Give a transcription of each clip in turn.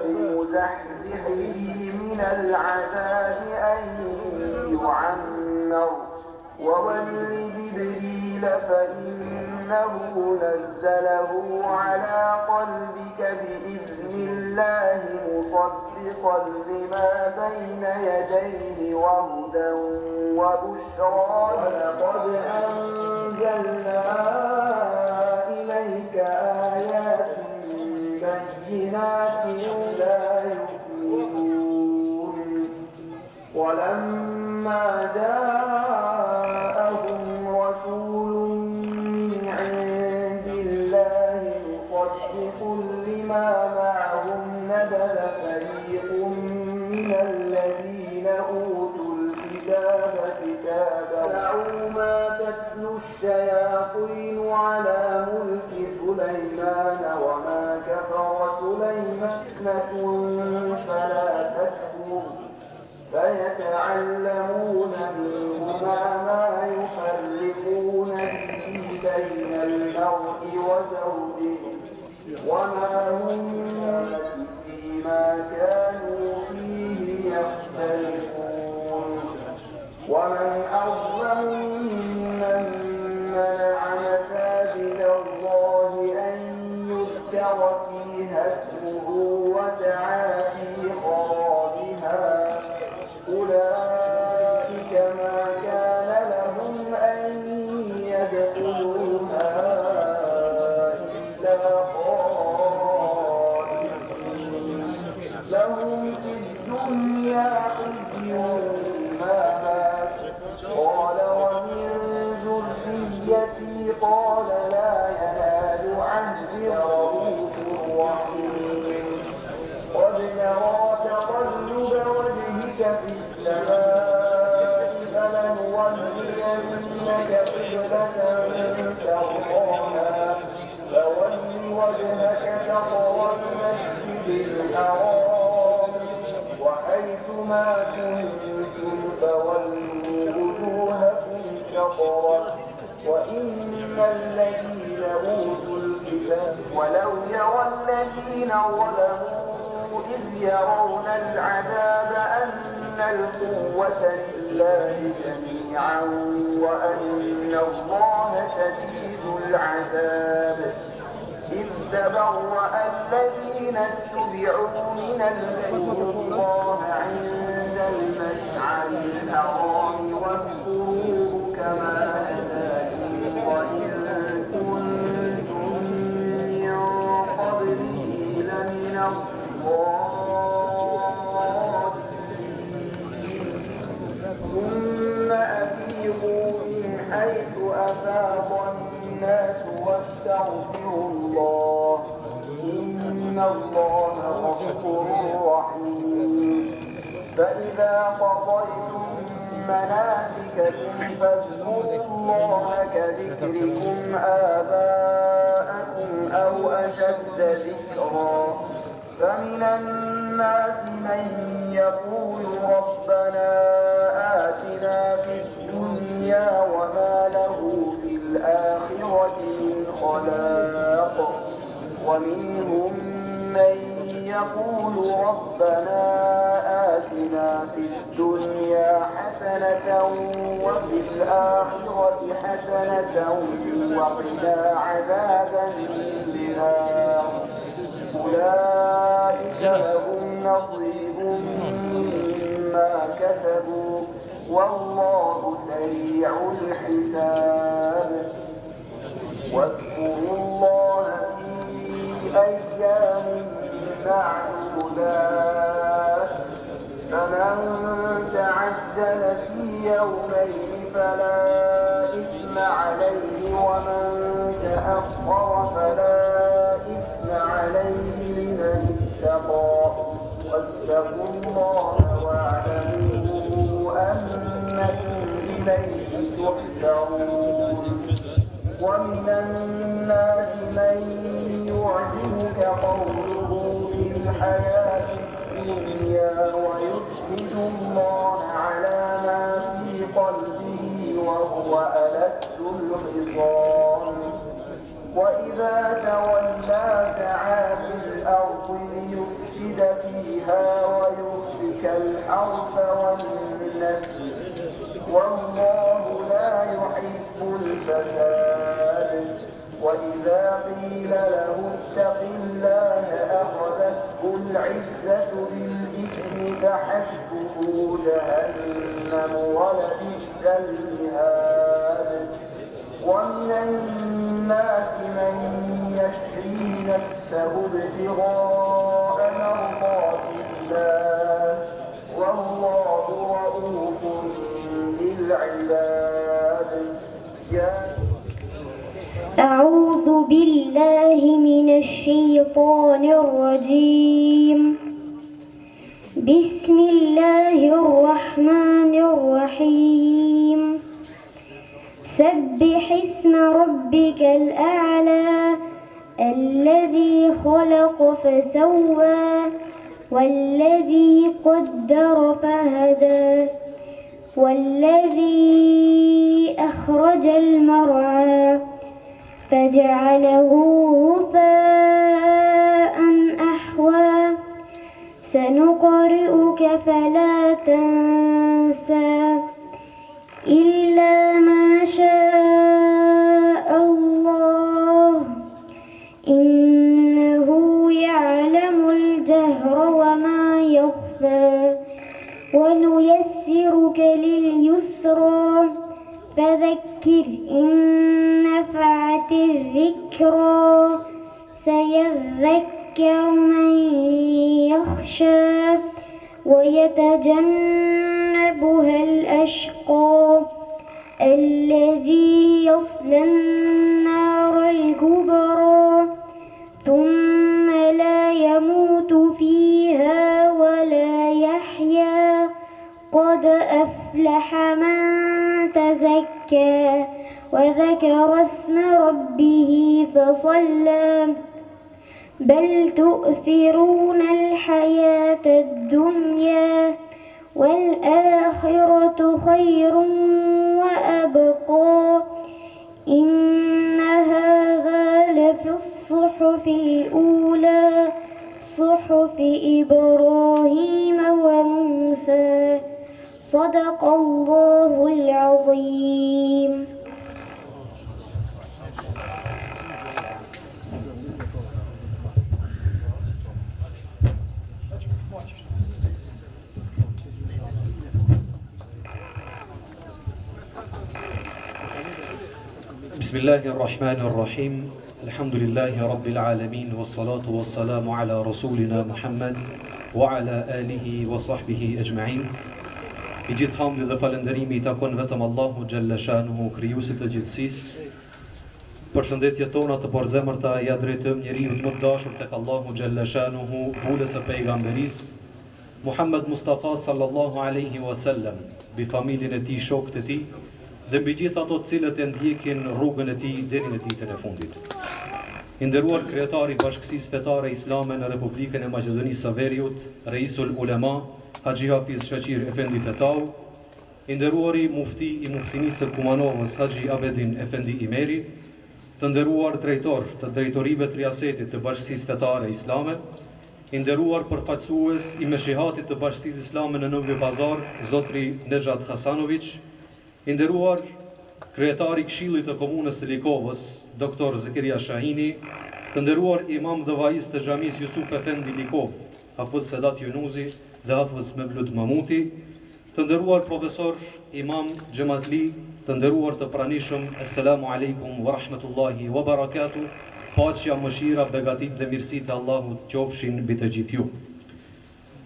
بمزحزحه من العذاب أن يعمر وولد جبريل فإنه نزله على قلبك بإذن الله مصدقا لما بين يديه وهدى وبشرى. ولقد أنزلنا إليك آيات بينات لا يؤمنون. ولما جاءهم رسول من عند الله مصدق لما معهم نبذ فريق من الذين أوتوا الكتاب دعوا ما تتلو الشياطين على ملك سليمان وما كفر سليمان فلا تكفر فيتعلمون منهما ما يفرقون به بين المرء وزوجه وما هم فيما كانوا فيه يختلفون. ومن أظلم ممن منع مساجد الله أن يذكر فيها اسمه وسعى في خرابها أولئك ما كان لهم أن يدخلوها إلا خائفين لهم في الدنيا خزي ما مات قال ومن ذريتي قال لا ينال عهد الرؤوف الرحيم. قد نرى تقلب وجهك في السماء فلنولينك قبلة ترضاها فول وجهك شطر المسجد الحرام وحيثما كنتم فولوا وجوهكم شطره وإن الذين أوتوا الكتاب ولو يرى الذين ظلموا إذ يرون العذاب أن القوة لله جميعا وأن الله شديد العذاب. إذ تبرأ الذين اتبعوا من الذين الله عند المشعر الحرام واذكروه كما هداكم وإن كنتم من قبله لمن ثم أفيضوا من حيث أفاض الناس واستغفروا الله إن الله غفور رحيم. فإذا قضيتم مناسككم فاذكروا الله كذكركم آباءكم أو أشد ذكرا. فمن الناس من يقول ربنا آتنا في الدنيا وما له في الآخرة من خلاق ومنهم من يقول ربنا آتنا في الدنيا حسنة وفي الآخرة حسنة وقنا عذاب النار. أولئك لهم نصيب مما كسبوا والله سريع الحساب. واذكروا الله في أيام معدودات فمن تعجل في يومين فلا إثم عليه ومن تأخر فلا إثم عليه لمن اتقى. واتقوا الله واعلموا أنكم إليه تحشرون. ومن الناس من يعجبك قوله في الحياة الدنيا ويشهد الله على ما في قلبه وهو ألد الخصام. وإذا تولى سعى في الأرض ليفسد الحرث والنسل والله لا يحب الفساد وإذا قيل له اتق الله أخذته العزة بالإثم فحسبه جهنم ولبئس المهاد ومن الناس من يشري نفسه ابتغاء مرضات الله والله رؤوف بالعباد أعوذ بالله من الشيطان الرجيم بسم الله الرحمن الرحيم سبح اسم ربك الأعلى الذي خلق فسوى والذي قدر فهدى والذي أخرج المرعى فجعله غثاء أحوى سنقرئك فلا تنسى إلا ما شاء الله إنه يعلم الجهر وما يخفى ونيسرك لليسرى فذكر إن نفعت الذكرى سيذكر من يخشى ويتجنبها الأشقى الذي يصلى النار الكبرى ثم لا يموت فيها ولا يحيا قد أفلح من تزكى وذكر اسم ربه فصلى بل تؤثرون الحياة الدنيا والآخرة خير وأبقى إن هذا لفي الصحف الأولى صحف إبراهيم وموسى صدق الله العظيم. بسم الله الرحمن الرحيم الحمد لله رب العالمين والصلاة والسلام على رسولنا محمد وعلى آله وصحبه أجمعين. I gjithë hamdi dhe falënderimi I takon vetëm Allahu Gjelle Shanuhu, krijuesit të gjithësisë. Përshëndetjet tona të përzemërta ja drejtojmë njeriu më të dashur tek Allahu Gjelle Shanuhu, vulës së pejgamberisë Muhammed Mustafa sallallahu alaihi wasallam, mbi familjen e tij, shokët e tij dhe mbi gjithë ato të cilët e ndjekin rrugën e tij deri në ditën e fundit. I nderuar kryetari I Bashkësisë Fetare Islame në Republikën e Maqedonisë së Veriut, Reisul Ulema Haxhi Hafiz Shaqir Efendi Fetau, I nderuari mufti I muftinisë së Kumanovës Haxhi Abedin Efendi Imeri, të nderuar drejtor të drejtorive të riasetit të Bashkësisë Fetare Islame, I nderuar përfaqësues I meshihatit të Bashkësisë Islame në Novi Pazar, zotri Nexhat Hasanović, I nderuar kryetari I Këshillit të Komunës së Likovës, doktor Zekiria Shahini, të nderuar imam dhe vaiz të xhamisë Jusuf Efendi Likov, Hafiz Sedat Yunuzi dhe Hafiz Mevlud Mamuti, të nderuar profesor imam Xhematli, të nderuar të pranishëm, Assalamu alaikum wa rahmatullahi wa barakatuh, paqja, mëshira, begatit dhe mirësitë e Allahut qofshin mbi të gjithë ju.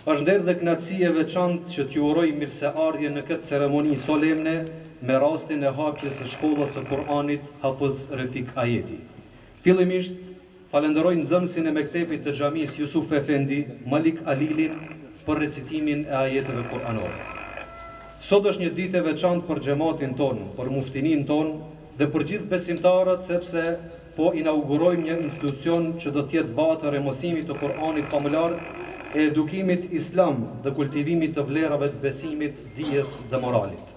Është nder dhe kënaqësi e veçantë që t'ju uroj mirëseardhje në këtë ceremoni solemne me rastin e hapjes së shkollës së Kur'anit Hafiz Refik Ajeti. Fillimisht falenderoj nxënësin e mektebit të xhamisë Jusuf Efendi, Malik Alilin, për recitimin e ajeteve kuranore. Sot është një ditë e veçantë për xhamatin ton, për muftinin ton dhe për gjithë besimtarët, sepse po inaugurojmë një institucion që do të jetë batër e mësimit të Kur'anit famullar, e edukimit islam dhe kultivimit të vlerave të besimit, dijes dhe moralit.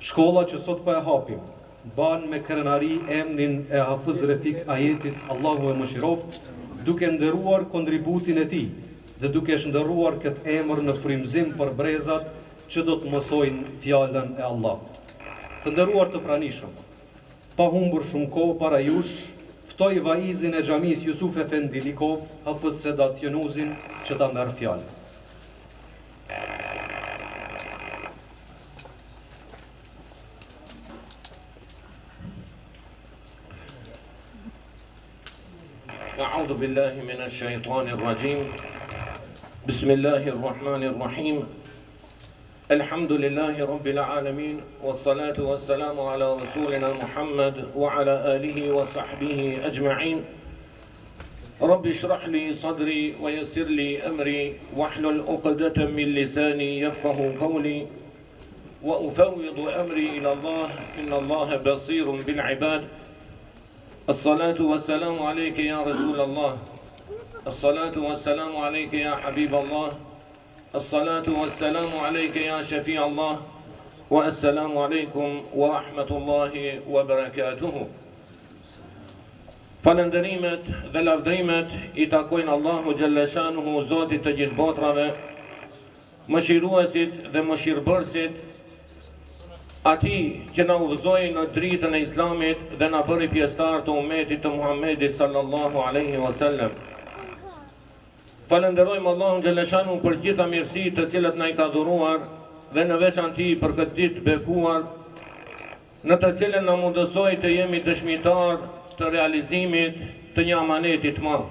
Shkolla që sot po e hapim ban me krenari emrin e Hafiz Refik Ajetit, Allahu e mëshiroft, duke nderuar kontributin e tij dhe duke shndërruar këtë emër në frymëzim për brezat që do të mësojnë fjalën e Allahut. Të nderuar të pranishëm, pa humbur shumë kohë para jush, ftoj vaizin e xhamisë Jusuf Efendi Likov, Hafız Sedat Yunuzin, që ta merr fjalën. أعوذ بالله من الشيطان الرجيم بسم الله الرحمن الرحيم الحمد لله رب العالمين والصلاة والسلام على رسولنا محمد وعلى آله وصحبه أجمعين رب اشرح لي صدري ويسر لي أمري واحلل عقدة من لساني يفقه قولي وأفوض أمري إلى الله إن الله بصير بالعباد الصلاة والسلام عليك يا رسول الله الصلاة والسلام عليك يا حبيب الله الصلاة والسلام عليك يا شفيع الله والسلام عليكم ورحمة الله وبركاته. Falënderimet dhe lavdrimet I takojnë Allahu Gjellëshanuhu, Zotit të gjithë botrave, mëshiruesit dhe mëshirbërësit, Ati që na udhëzoi në dritën e Islamit dhe na bëri pjesëtar të ummetit të Muhammedit sallallahu alaihi wasallam. Falenderojmë Allahun Gjellëshanu për gjitha mirësitë të cilat na I ka dhuruar dhe në veçanti për këtë ditë bekuar, në të cilën na mundësoi të jemi dëshmitar të realizimit të një amaneti të madh.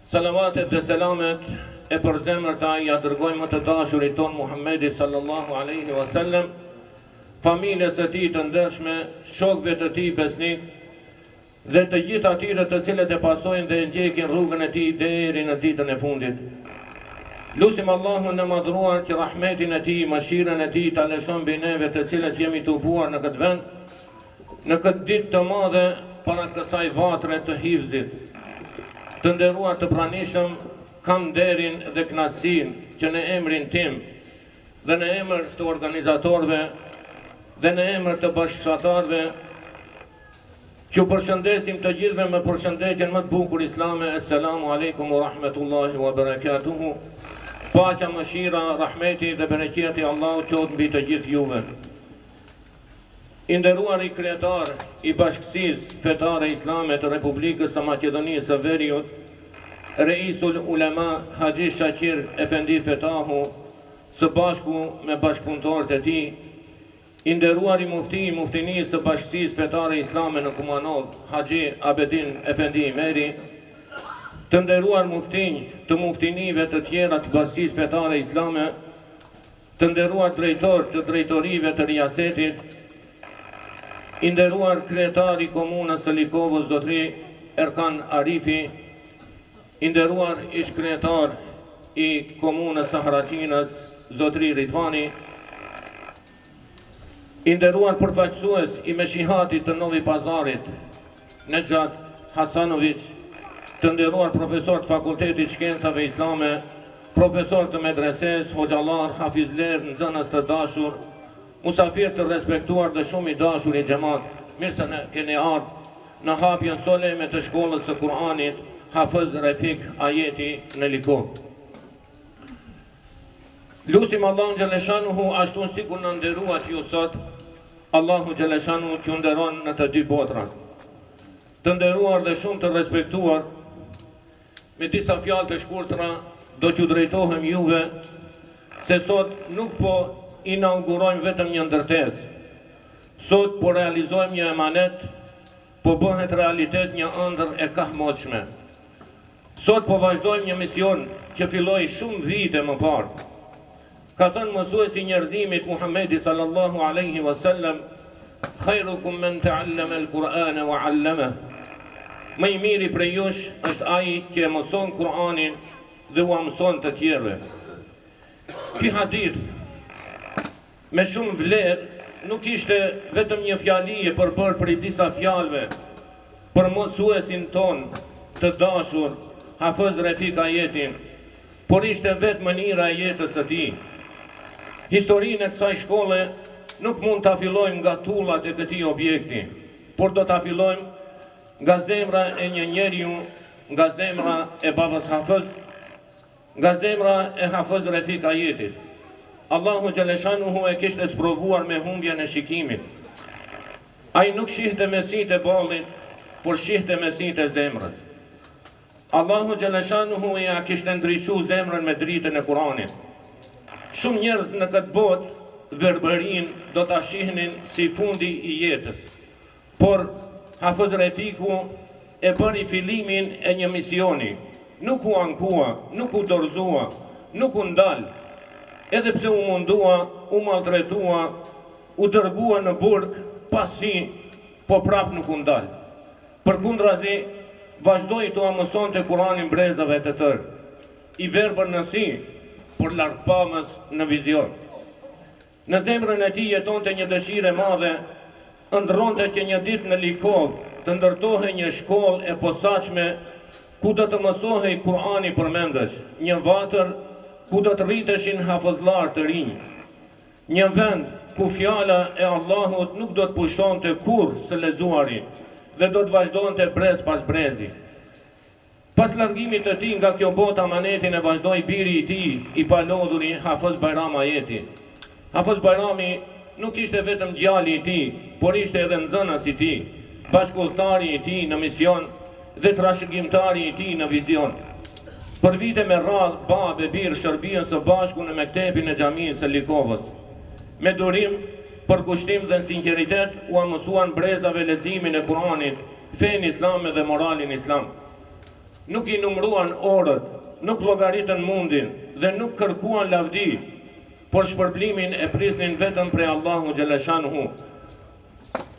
Salavatet dhe selamet e përzemërta ja dërgojmë më të dashurit ton Muhammedit sallallahu alaihi wasallam, familjes e tij të ndershme, shokëve të tij besnik dhe të gjithë atyre të cilët e pasojnë dhe ndjekin rrugën e tij deri në ditën e fundit. Lutim Allahun në madhruar që rahmetin e tij, mëshirën e tij ta lëshon mbi neve të cilët jemi të hubuar në këtë vend, në këtë ditë të madhe para kësaj vatre të hifzit. Të nderuar të pranishëm, kam nderin dhe kënaqësinë që në emrin tim dhe në emër të organizatorëve dhe në emër të bashkëfshatarëve që përshëndesim të gjithëve me përshëndetjen më të bukur islame. Assalamu alaikum wa rahmetullahi wa barakatuhu. Paqja, mëshira, rahmeti dhe bereqeti Allahu qoftë mbi të gjithë juve. I nderuari kryetar I Bashkësisë Fetare Islame të Republikës së Maqedonisë së Veriut, Reisul Ulema Haxhi Shakir Efendi Fetahu, së bashku me bashkëpunëtorët e tij, I nderuari mufti I muftinisë së Bashkësisë Fetare Islame në Kumanov, Haxhi Abedin Efendi Meri, të nderuar muftinj të muftinive të tjera të Bashkësisë Fetare Islame, të nderuar drejtor të drejtorive të riasetit, I nderuar kryetari komunës së Likovës Zotri Erkan Arifi, I nderuar ish kryetar I komunës së Haraqinës Zotri Ridvani, I nderuar përfaqësues I meshihatit të Novi Pazarit Nejat Hasanović, të nderuar profesor të Fakultetit Shkencave Islame, profesor të medreses, hoxhallar, hafizler, nxënës të dashur, musafir të respektuar dhe shumë I dashur I xhamat, mirë se ne keni ardhur në hapjen soleme të shkollës së Kur'anit Hafız Refik Ajeti në Likov. Lutim Allahun Gjellëshanuhu ashtu sikur na nderuat ju sot, Allahu Gjellëshanuhu që nderon në të dy botrat. Të nderuar dhe shumë të respektuar, me disa fjalë të shkurtra do t'ju drejtohem juve se sot nuk po inaugurojmë vetëm një ndërtesë. Sot po realizojmë një emanet, po bëhet realitet një ëndër e kahmotshme. Sot po vazhdojmë një mision që filloi shumë vite më parë. Ka thënë mësuesi I njerëzimit Muhammedi sallallahu alaihi wasallam, khairukum men ta'allama al-Qur'ana wa 'allama. Më I miri prej jush është ai që e mëson Kur'anin dhe u mëson të tjerëve. Ky hadith me shumë vlerë nuk ishte vetëm një fjali e përbërë për disa fjalëve për mësuesin ton të dashur Hafız Refik Ajetin, por ishte vetë mënyra e jetës së tij. Historinë e kësaj shkolle nuk mund ta fillojmë nga tullat e këtij objekti, por do ta fillojmë nga zemra e një njeriu, nga zemra e babës Hafız, nga zemra e Hafiz Refik ajetit. Allahu Gjeleshanuhu e kishte sprovuar me humbjen e shikimit. Ai nuk shihte me sytë e ballit, por shihte me sytë e zemrës. Allahu Gjeleshanuhu ja kishte ndriçu zemrën me dritën e Kuranit. Shumë njerëz në këtë botë verbërin do ta shihnin si fundi i jetës. Por Hafiz Refiku e bëri fillimin e një misioni. Nuk u ankua, nuk u dorëzua, nuk u ndal. Edhe pse u mundua, u maltretua, u dërgua në burg, pasi, po prap nuk u ndal. Përkundrazi, vazhdoi të mësonte Kuranin brezave të tërë. I verbër në si, por largpamës në vizion. Në zemrën e tij jetonte një dëshirë e madhe, ëndronte që një ditë në Likov të ndërtohej një shkollë e posaçme ku do të mësohej Kurani përmendesh, një vatër ku do të rriteshin hafëzllar të rinj, një vend ku fjala e Allahut nuk do të pushtonte kurrë së lexuari dhe do të vazhdonte brez pas brezi. Pas largimit të tij nga kjo botë, amanetin e vazhdoi biri i tij, i palodhuri Hafiz Bajram Ajeti. Hafiz Bajrami nuk ishte vetëm djali i tij, por ishte edhe nxënës i tij, bashkëkollëtari i tij në mision dhe trashëgimtari i tij në vizion. Për vite me radhë, babë e birë shërbien së bashku në mektepin e xhamisë së Likovës. Me durim, për kushtim dhe sinqeritet, u mësuan brezave leximin e Kuranit, fenë islame dhe moralin islam. Nuk i numruan orët, nuk llogaritën mundin dhe nuk kërkuan lavdi, por shpërblimin e prisnin vetëm prej Allahu Gjeleshanuhu.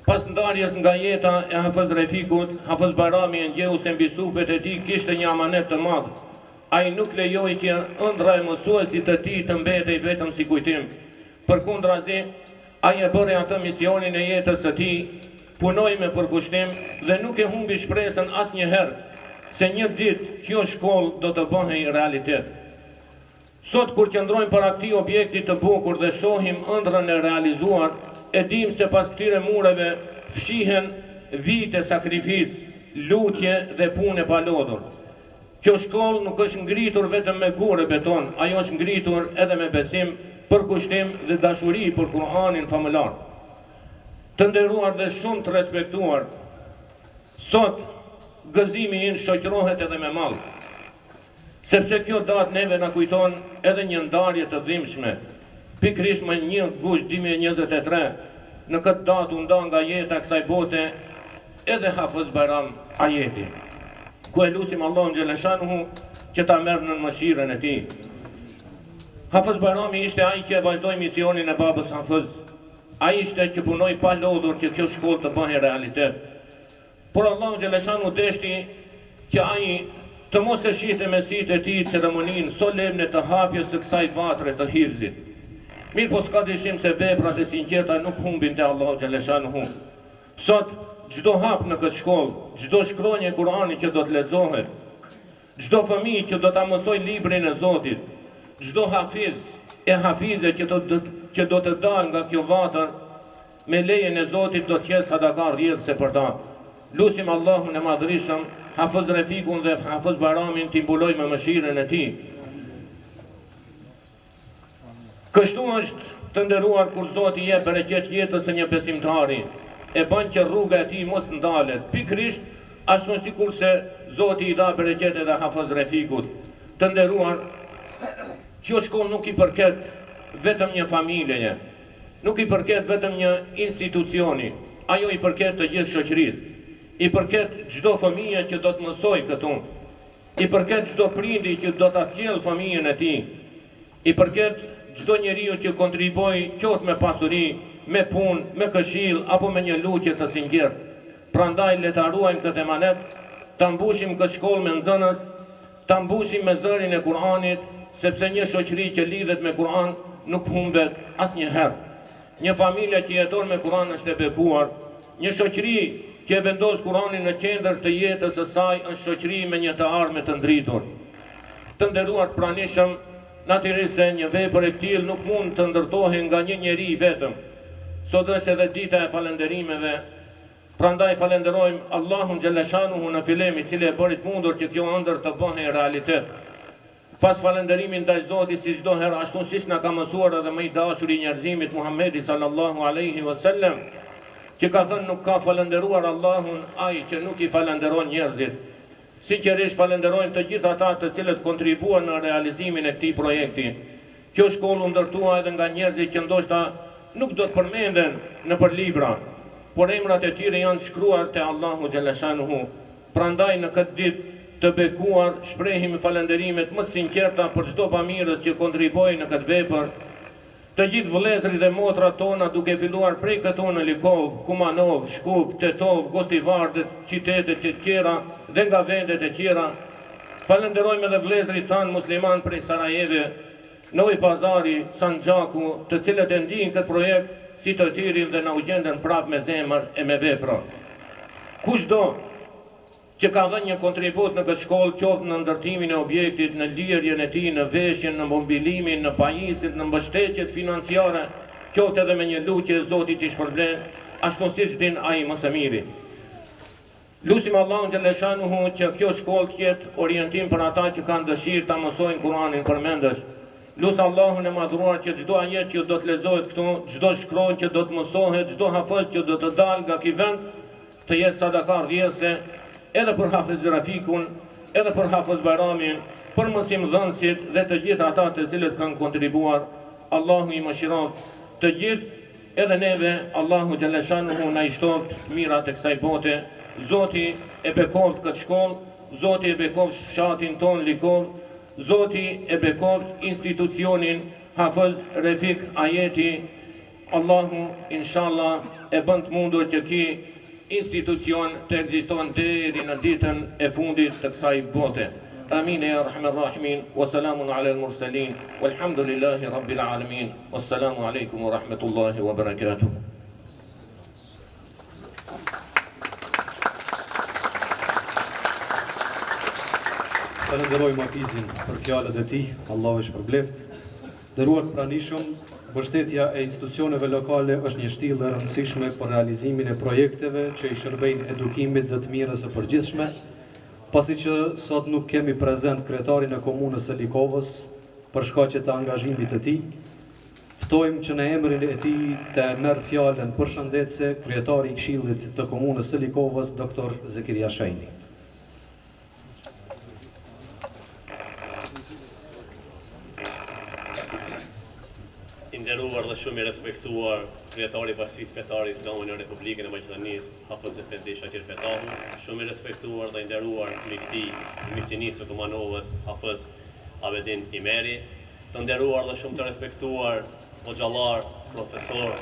Pas ndarjes nga jeta e Hafiz Refikut, Hafiz Bajrami e ngjeu se mbi supet e tij kishte një amanet të madh. Ai nuk lejoi që ëndra e mësuesit të tij të mbetej vetëm si kujtim. Përkundrazi, ai e bëri atë misionin e jetës së tij, punoi me përkushtim dhe nuk e humbi shpresën asnjëherë se një ditë kjo shkollë do të bëhej realitet. Sot kur qëndrojmë para këtij objekti të bukur dhe shohim ëndrrën e realizuar, e dim se pas këtyre mureve fshihen vite sakrificë, lutje dhe punë pa lodhur. Kjo shkollë nuk është ngritur vetëm me gurë beton, ajo është ngritur edhe me besim, përkushtim dhe dashuri për Kur'anin famëlar. Të nderuar dhe shumë të respektuar, sot gëzimi ynë shoqërohet edhe me mall, sepse kjo datë neve na kujton edhe një ndarje të dhimbshme. Pikrisht më 1 gusht 2023, në këtë datë u nda nga jeta kësaj bote edhe Hafiz Bajram Ajeti, ku e lutim Allahun Gjeleshanuhu që ta merr në mëshirën e tij. Hafiz Bajrami ishte ai që vazhdoi misionin e babës Hafiz. Ai ishte që punoi pa lodhur që kjo shkollë të bëhej realitet. Por Allahu Gjeleshanu deshti që ai të mos e shihte me sytë e tij ceremoninë solemne të hapjes së kësaj vatre të hifzit. Mirë po s'ka dyshim se veprat e sinqerta nuk humbin te Allahu Gjeleshanuhu. Sot çdo hap në këtë shkollë, çdo shkronjë Kurani që do të lexohet, çdo fëmijë që do ta mësoj librin e Zotit, çdo hafiz e hafize që do të dalë nga kjo vatër, me lejen e Zotit do të jetë sadaka rrjedhse për ta. Lutim Allahun e Madhërisëm, Hafiz Refikun dhe Hafiz Bajramin t'i mbuloj me mëshirën e tij. Kështu është, të nderuar, kur Zoti jep bereqet jetës së një besimtari, e bën që rruga e tij mos ndalet, pikrisht ashtu sikur se Zoti i dha bereqet edhe Hafiz Refikut. Të nderuar, kjo shkollë nuk i përket vetëm një familjeje, nuk i përket vetëm një institucioni, ajo i përket të gjithë shoqërisë, i përket çdo fëmijë që do të mësoj këtu, i përket çdo prindi që do ta sjellë fëmijën e tij, i përket çdo njeriu që kontriboi qoftë me pasuri, me punë, me këshill apo me një lutje të sinqertë. Prandaj le ta ruajmë këtë emanet, ta mbushim këtë shkollë me nxënës, ta mbushim me zërin e Kuranit, sepse një shoqëri që lidhet me Kur'an nuk humbet asnjëherë. Një familje që jeton me Kur'an është e bekuar. Një shoqëri që vendos Kur'anin në qendër të jetës së saj është shoqëri me një të ardhmë të ndritur. Të nderuar pranishëm, natyrisht se një vepër e tillë nuk mund të ndërtohej nga një njeri vetëm. Sot është edhe dita e falënderimeve. Prandaj falenderojmë Allahun Gjeleshanuhu në fillim, i cili e bëri të mundur që kjo ëndër të bëhej realitet. Pas falënderimin ndaj Zotit si çdo herë, ashtu siç na ka mësuar edhe më i dashuri i njerëzimit Muhamedi sallallahu alaihi wasallam, që ka thënë nuk ka falënderuar Allahun ai që nuk i falënderon njerëzit. Sinqerisht falenderojmë të gjithë ata të cilët kontribuan në realizimin e këtij projekti. Kjo shkollë u ndërtua edhe nga njerëzit që ndoshta nuk do të përmenden nëpër libra, por emrat e tyre janë shkruar te Allahu xhaleshanuhu. Prandaj në këtë ditë të bekuar shprehim falënderimet më të sinqerta për çdo bamirës që kontriboi në këtë vepër. Të gjithë vëllezërit dhe motrat tona, duke filluar prej këtu në Likov, Kumanov, Shkup, Tetov, Gostivar dhe qytetet e tjera dhe nga vendet e tjera. Falenderojmë edhe vëllezërit tanë musliman prej Sarajeve, Novi Pazari, Sanxhaku, të cilët e ndihin këtë projekt si të tirin dhe na u gjendën prapë me zemër e me vepra. Kushdo që ka dhënë një kontribut në këtë shkollë, qoftë në ndërtimin e objektit, në lirjen e tij, në veshjen, në mobilimin, në pajisit, në mbështetjet financiare, qoftë edhe me një lutje Zotit i shpërblen, ashtu siç din ai më së miri. Lutim Allahun xhaleshanuhu që kjo shkollë të jetë orientim për ata që kanë dëshirë ta mësojnë Kur'anin përmendesh. Lut Allahun e madhruar që çdo ajet që do të lexohet këtu, çdo shkronjë që do të mësohet, çdo hafëz që do të dalë nga ky vend, të jetë sadaka rrjedhse edhe për Hafez Rafikun, edhe për Hafez Bajramin, për mësimdhënësit dhe të gjithë ata të cilët kanë kontribuar. Allahu i mëshiroft të gjithë, edhe neve, Allahu xhaleshanuhu na i shtoft mirat e kësaj bote. Zoti e bekoft këtë shkollë, Zoti e bekoft fshatin ton Likov, Zoti e bekoft institucionin Hafez Refik Ajeti. Allahu inshallah e bën të mundur që ki institucion të ekziston deri në ditën e fundit të kësaj bote. Amin ya rahman rahimin, wa salamun ala al-mursalin, walhamdulillahi rabbil alamin, wassalamu alaikum wa rahmatullahi wa barakatuh. Falenderojmë Hafizin për fjalët e tij, Allahu e shpërbleft. Nderuar pranishëm, mbështetja e institucioneve lokale është një shtillë e rëndësishme për realizimin e projekteve që i shërbejnë edukimit dhe të mirës së përgjithshme, pasi që sot nuk kemi prezent kryetarin e komunës së Likovës për shkaqe të angazhimit të tij. Ftojmë që në emrin e tij të merr fjalën përshëndetëse kryetari i Këshillit të komunës së Likovës, doktor Zekiria Shajni. Nderuar dhe shumë i respektuar kryetari i Bashkisë Fetare Islame në Republikën e Maqedonisë, Hafez Efendi Shakir Fetahu, shumë i respektuar dhe nderuar mifti i miftinisë së Kumanovës, Hafez Abedin Imeri, të nderuar dhe shumë të respektuar hoxhallar, profesor,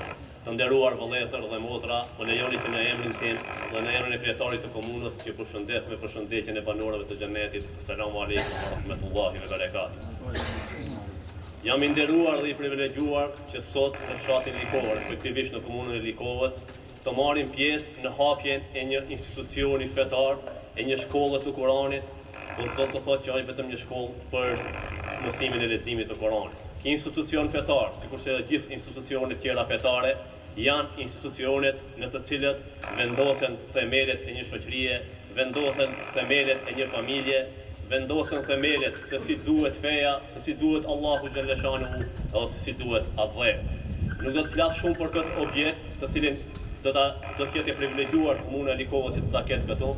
të nderuar vëllezër dhe motra, më lejoni që në emrin tim dhe në emrin e kryetarit të komunës që përshëndes me përshëndetjen e banorëve të xhenetit. Selamu alejkum wa rahmetullahi wa barakatuh. Jam i nderuar dhe i privilegjuar që sot në fshatin Likov, respektivisht në komunën e Likovës, të marrim pjesë në hapjen e një institucioni fetar, e një shkolle të Kuranit, do sot të thotë që është vetëm një shkollë për mësimin e leximit të Kuranit. Ky institucion fetar, sikurse edhe gjithë institucionet tjera fetare, janë institucionet në të cilët vendosen themelet e një shoqërie, vendosen themelet e një familje, vendosen themelet se si duhet feja, se si duhet Allahu xhaleshanuhu, ose se si duhet adhur. Nuk do të flas shumë për këtë objekt, të cilin do të ketë privilegjuar komuna e Likovës që ta ketë këtu.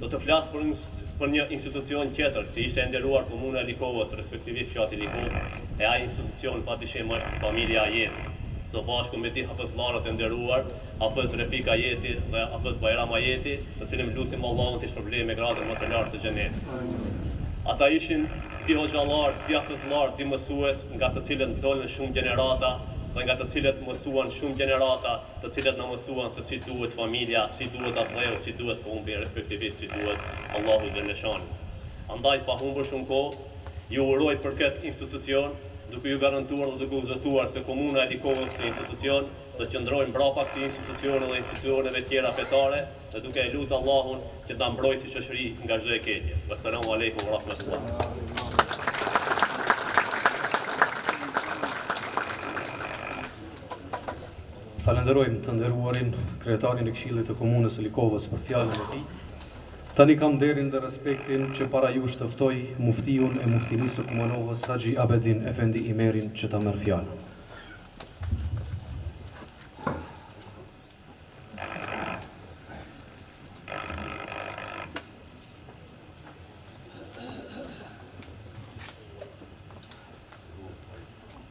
Do të flas për një institucion tjetër, që ishte e nderuar komuna e Likovës, respektivisht fshati Likov, e ai institucion patyshim është familja Ajeti. Së bashku me ti hafezlarët e nderuar, Hafez Refik Ajeti dhe Hafez Bajram Ajeti, të cilëm lutim Allahun të shpërblejë me gradën më të lartë të xhenetit. Ata ishin di hoxhallar, di hafezlar, di mësues, nga të cilët dolën shumë gjenerata dhe nga të cilët mësuan shumë gjenerata, të cilët na mësuan se si duhet familja, si duhet adhëru, si duhet kombi, respektivisht si duhet Allahu xhaleshanuhu. Andaj pa humbur shumë kohë, ju uroj për këtë institucion, duke ju garantuar dhe duke u zëtuar se komuna e Likovës si institucion të qëndrojnë mbrapa këtij institucione dhe institucioneve tjera fetare, dhe duke e lutur Allahun që ta mbrojë si shoqëri nga çdo e keqje. Assalamu alaikum wa rahmatullah. Falenderojmë të nderuarin kryetarin e Këshillit të komunës së Likovës për fjalën e tij. Tani kam nderin dhe respektin që para ju shtëftoj muftiun e muftinisë së Kumanovës Haxhi Abedin Efendi Imerin që ta merr fjalën.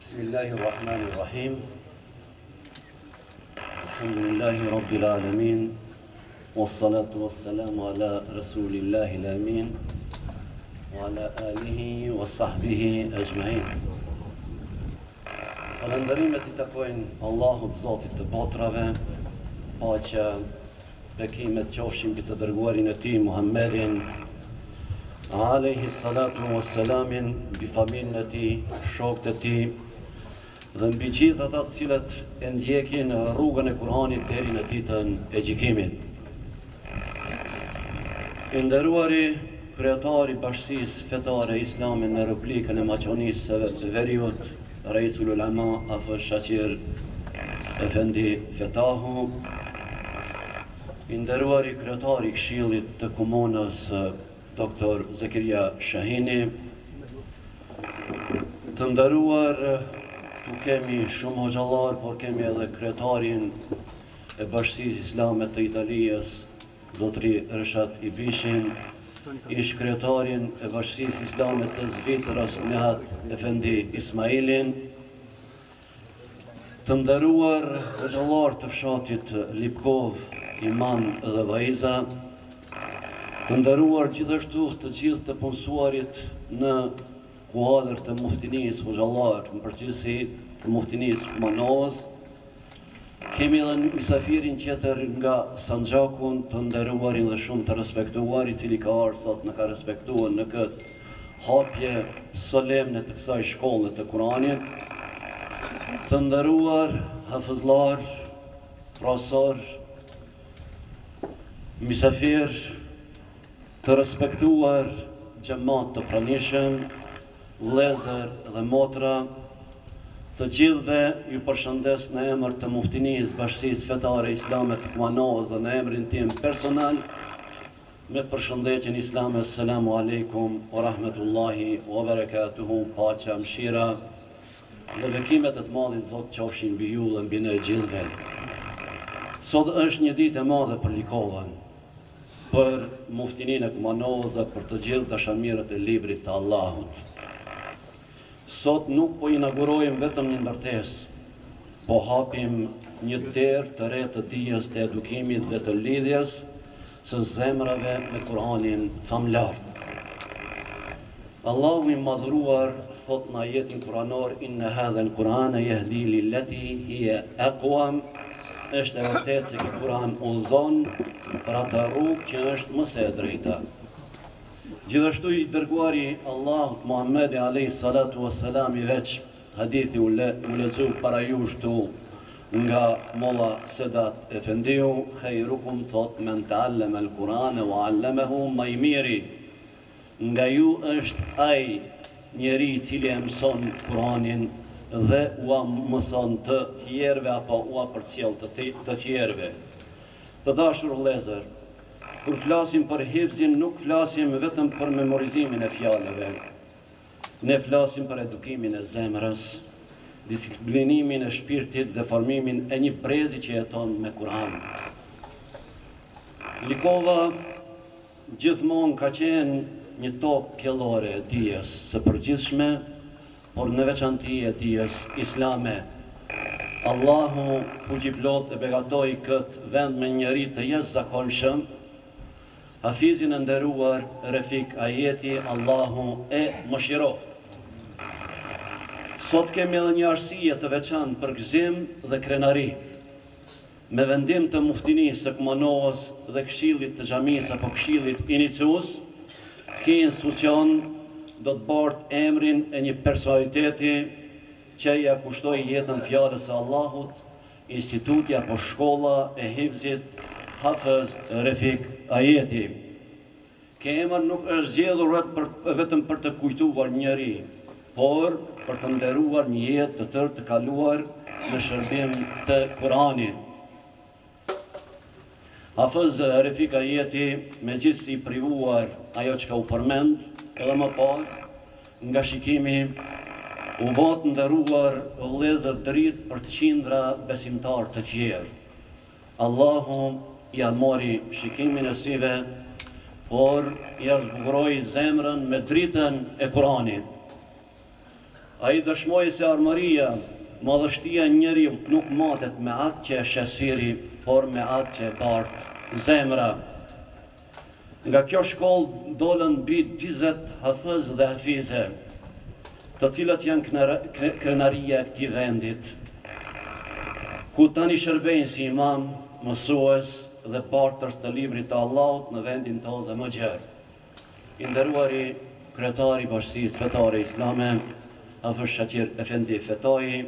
Bismillahirrahmanirrahim. Alhamdulillahi Rabbil Alamin. Wassalatu wassalamu ala Rasulillahi l-Amin wa ala alihi wa sahbihi ajma'in. Falënderimet I takojnë Allahut Zotit të botrave, paqja, bekimet qofshin mbi të dërguarin e Tij Muhammedin alayhi salatu wassalamin, mbi familjen e Tij, shokët e Tij dhe mbi gjithë ata të cilët e ndjekin rrugën e Kur'anit deri në ditën e gjykimit. I nderuari kryetari Bashkisë Fetare Islame në Republikën e Maqedonisë së Veriut, Raisul Ulama Afesh Shaqir Efendi Fetahu, I nderuari kryetari I Këshillit të Komunës Dr. Zekiria Shahini, të nderuar tu kemi shumë hoxhallar, por kemi edhe kryetarin e Bashkisë Islame të Italijës, Zotri Reshat Ibishin, ish kryetarin e Bashkisë Islame të Zvicrës Nihat Efendi Ismailin, të nderuar hoxhallar të fshatit Lipkov, imam dhe vaiza, të nderuar gjithashtu të gjithë të punësuarit në kuadër të muftinisë hoxhallar, në përgjithësi të muftinisë Kumanovës. Kemi edhe një misafirin tjetër nga Sanxhakun, të nderuarin dhe shumë të respektuar, I cili ka ardhur sot në ka respektuar në këtë hapje solemne të kësaj shkolle të Kuranit, të nderuar hafizlar, profesor, misafir, të respektuar xhamat të pranishëm, vëllezër dhe motra, të gjithëve ju përshëndes në emër të muftinisë Bashkisë Fetare Islame të Kumanovës dhe në emrin tim personal, me përshëndetjen islame, selamu alaikum wa rahmetullahi wa barakatuhu, paqja, mëshira dhe bekimet e të madhit Zot qofshin mbi ju dhe mbi ne gjithëve. Sot është një ditë e madhe për Likovën, për muftininë e Kumanovës dhe për të gjithë dashamirët e librit të Allahut. Sot nuk po inaugurojmë vetëm një ndërtesë, po hapim një derë të re të dijes, të edukimit dhe të lidhjes së zemrave me Kur'anin famlar. Allahu I madhruar thot në ajetin kuranor: Inna hadha al-Qur'ana yahdi lillati hiya aqwam. Është e vërtetë se ky Kur'an udhëzon për atë rrugë që është më së drejta. Gjithashtu I dërguari Allahut Muhammedi alayhi salatu wassalam, I veç hadithi u lexu para jush tu nga Molla Sedat Efendiu, khairukum thot men ta'allama al-Qur'ana wa 'allamahu, më I miri nga ju është ai njeri I cili e mëson Kur'anin dhe ua mëson të tjerëve apo ua përcjell të tjerëve. Të dashur vëllezër, kur flasim për hifzin, nuk flasim vetëm për memorizimin e fjalëve. Ne flasim për edukimin e zemrës, disiplinimin e shpirtit dhe formimin e një brezi që jeton me Kur'an. Likova gjithmonë ka qenë një tokë pjellore e dijes së përgjithshme, por në veçanti e dijes islame. Allahu fuqiplot e begatoi këtë vend me njeri të jashtëzakonshëm, hafizin e nderuar Refik Ajeti, Allahu e mëshiroft. Sot kemi edhe një arsye të veçantë për gëzim dhe krenari. Me vendim të muftinisë së Kumanovës dhe këshillit të xhamisë apo këshillit iniciues, ky institucion do të bartë emrin e një personaliteti që ja kushtoi jetën fjalës së Allahut, instituti apo shkolla e hifzit Hafiz Refik Ajeti. Ky emër nuk është zgjedhur vetëm për të kujtuar njëri, por për të nderuar një jetë të tërë të kaluar në shërbim të Kuranit. Hafëz Refik Ajeti, me gjithë si privuar ajo që ka u përmend, edhe më parë, nga shikimi, u botë ndëruar vëllezër dritë për të qindra besimtar të tjerë. Allahu ja mori shikimin e sive, por ja zbukuroi zemrën me dritën e Kuranit. Ai dëshmoi se armëria, madhështia e njeriu nuk matet me atë që e shesiri, por me atë që e bartë zemra. Nga kjo shkollë dolën mbi 20 hafëz dhe hafize, të cilët janë krenaria e këtij vendit, ku tani shërbejnë si imam, mësues dhe bartës të librit të Allahut në vendin tonë dhe më gjerë. I nderuari kryetari i Bashkisë Fetare Islame, Hafëz Shaqir Efendi Fetaji,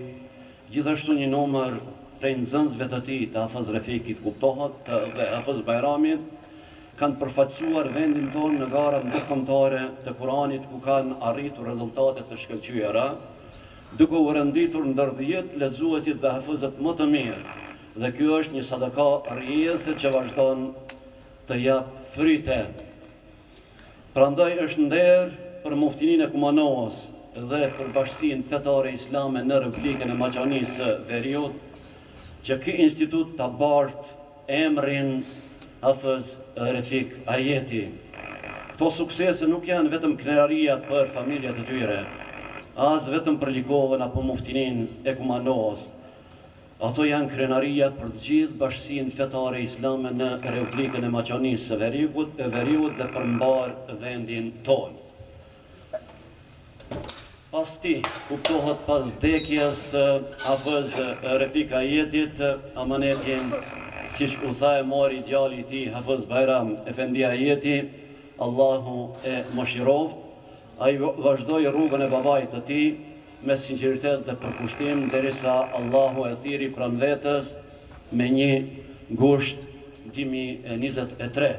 gjithashtu një numër prej nxënësve të tij të Hafëz Refikit kuptohet dhe Hafëz Bajramit, kanë përfaqësuar vendin tonë në garat ndërkombëtare të Kuranit, ku kanë arritur rezultate të shkëlqyera, duke u renditur ndër 10 lexuesit dhe hafëzët më të mirë. Dhe kjo është një sadaka rriese që vazhdon të jap fryte. Prandaj është nder për muftininë e Kumanovës dhe për Bashkinë Fetare Islame në Republikën e Maqanisë së Veriut, që ky institut ta bartë emrin Hafëz Refik Ajeti. Këto suksese nuk janë vetëm kënaqëria për familjet e tyre, as vetëm për Likovën apo muftinin e Kumanovës. Ato janë krenaria për të gjithë Bashkinë Fetare Islame në Republikën e Maqanisë së Veriut dhe për mbar vendin tonë. Pas ti, kuptohet pas vdekjes Hafëz Refik Ajetit, amanetin, siç u tha, e mori djali i tij Hafëz Bajram Efendi Ajeti, Allahu e mëshiroft. Ai vazhdoi rrugën e babait të tij me sinqeritet dhe përkushtim, derisa Allahu e thiri pranë vetës me një gusht 2023.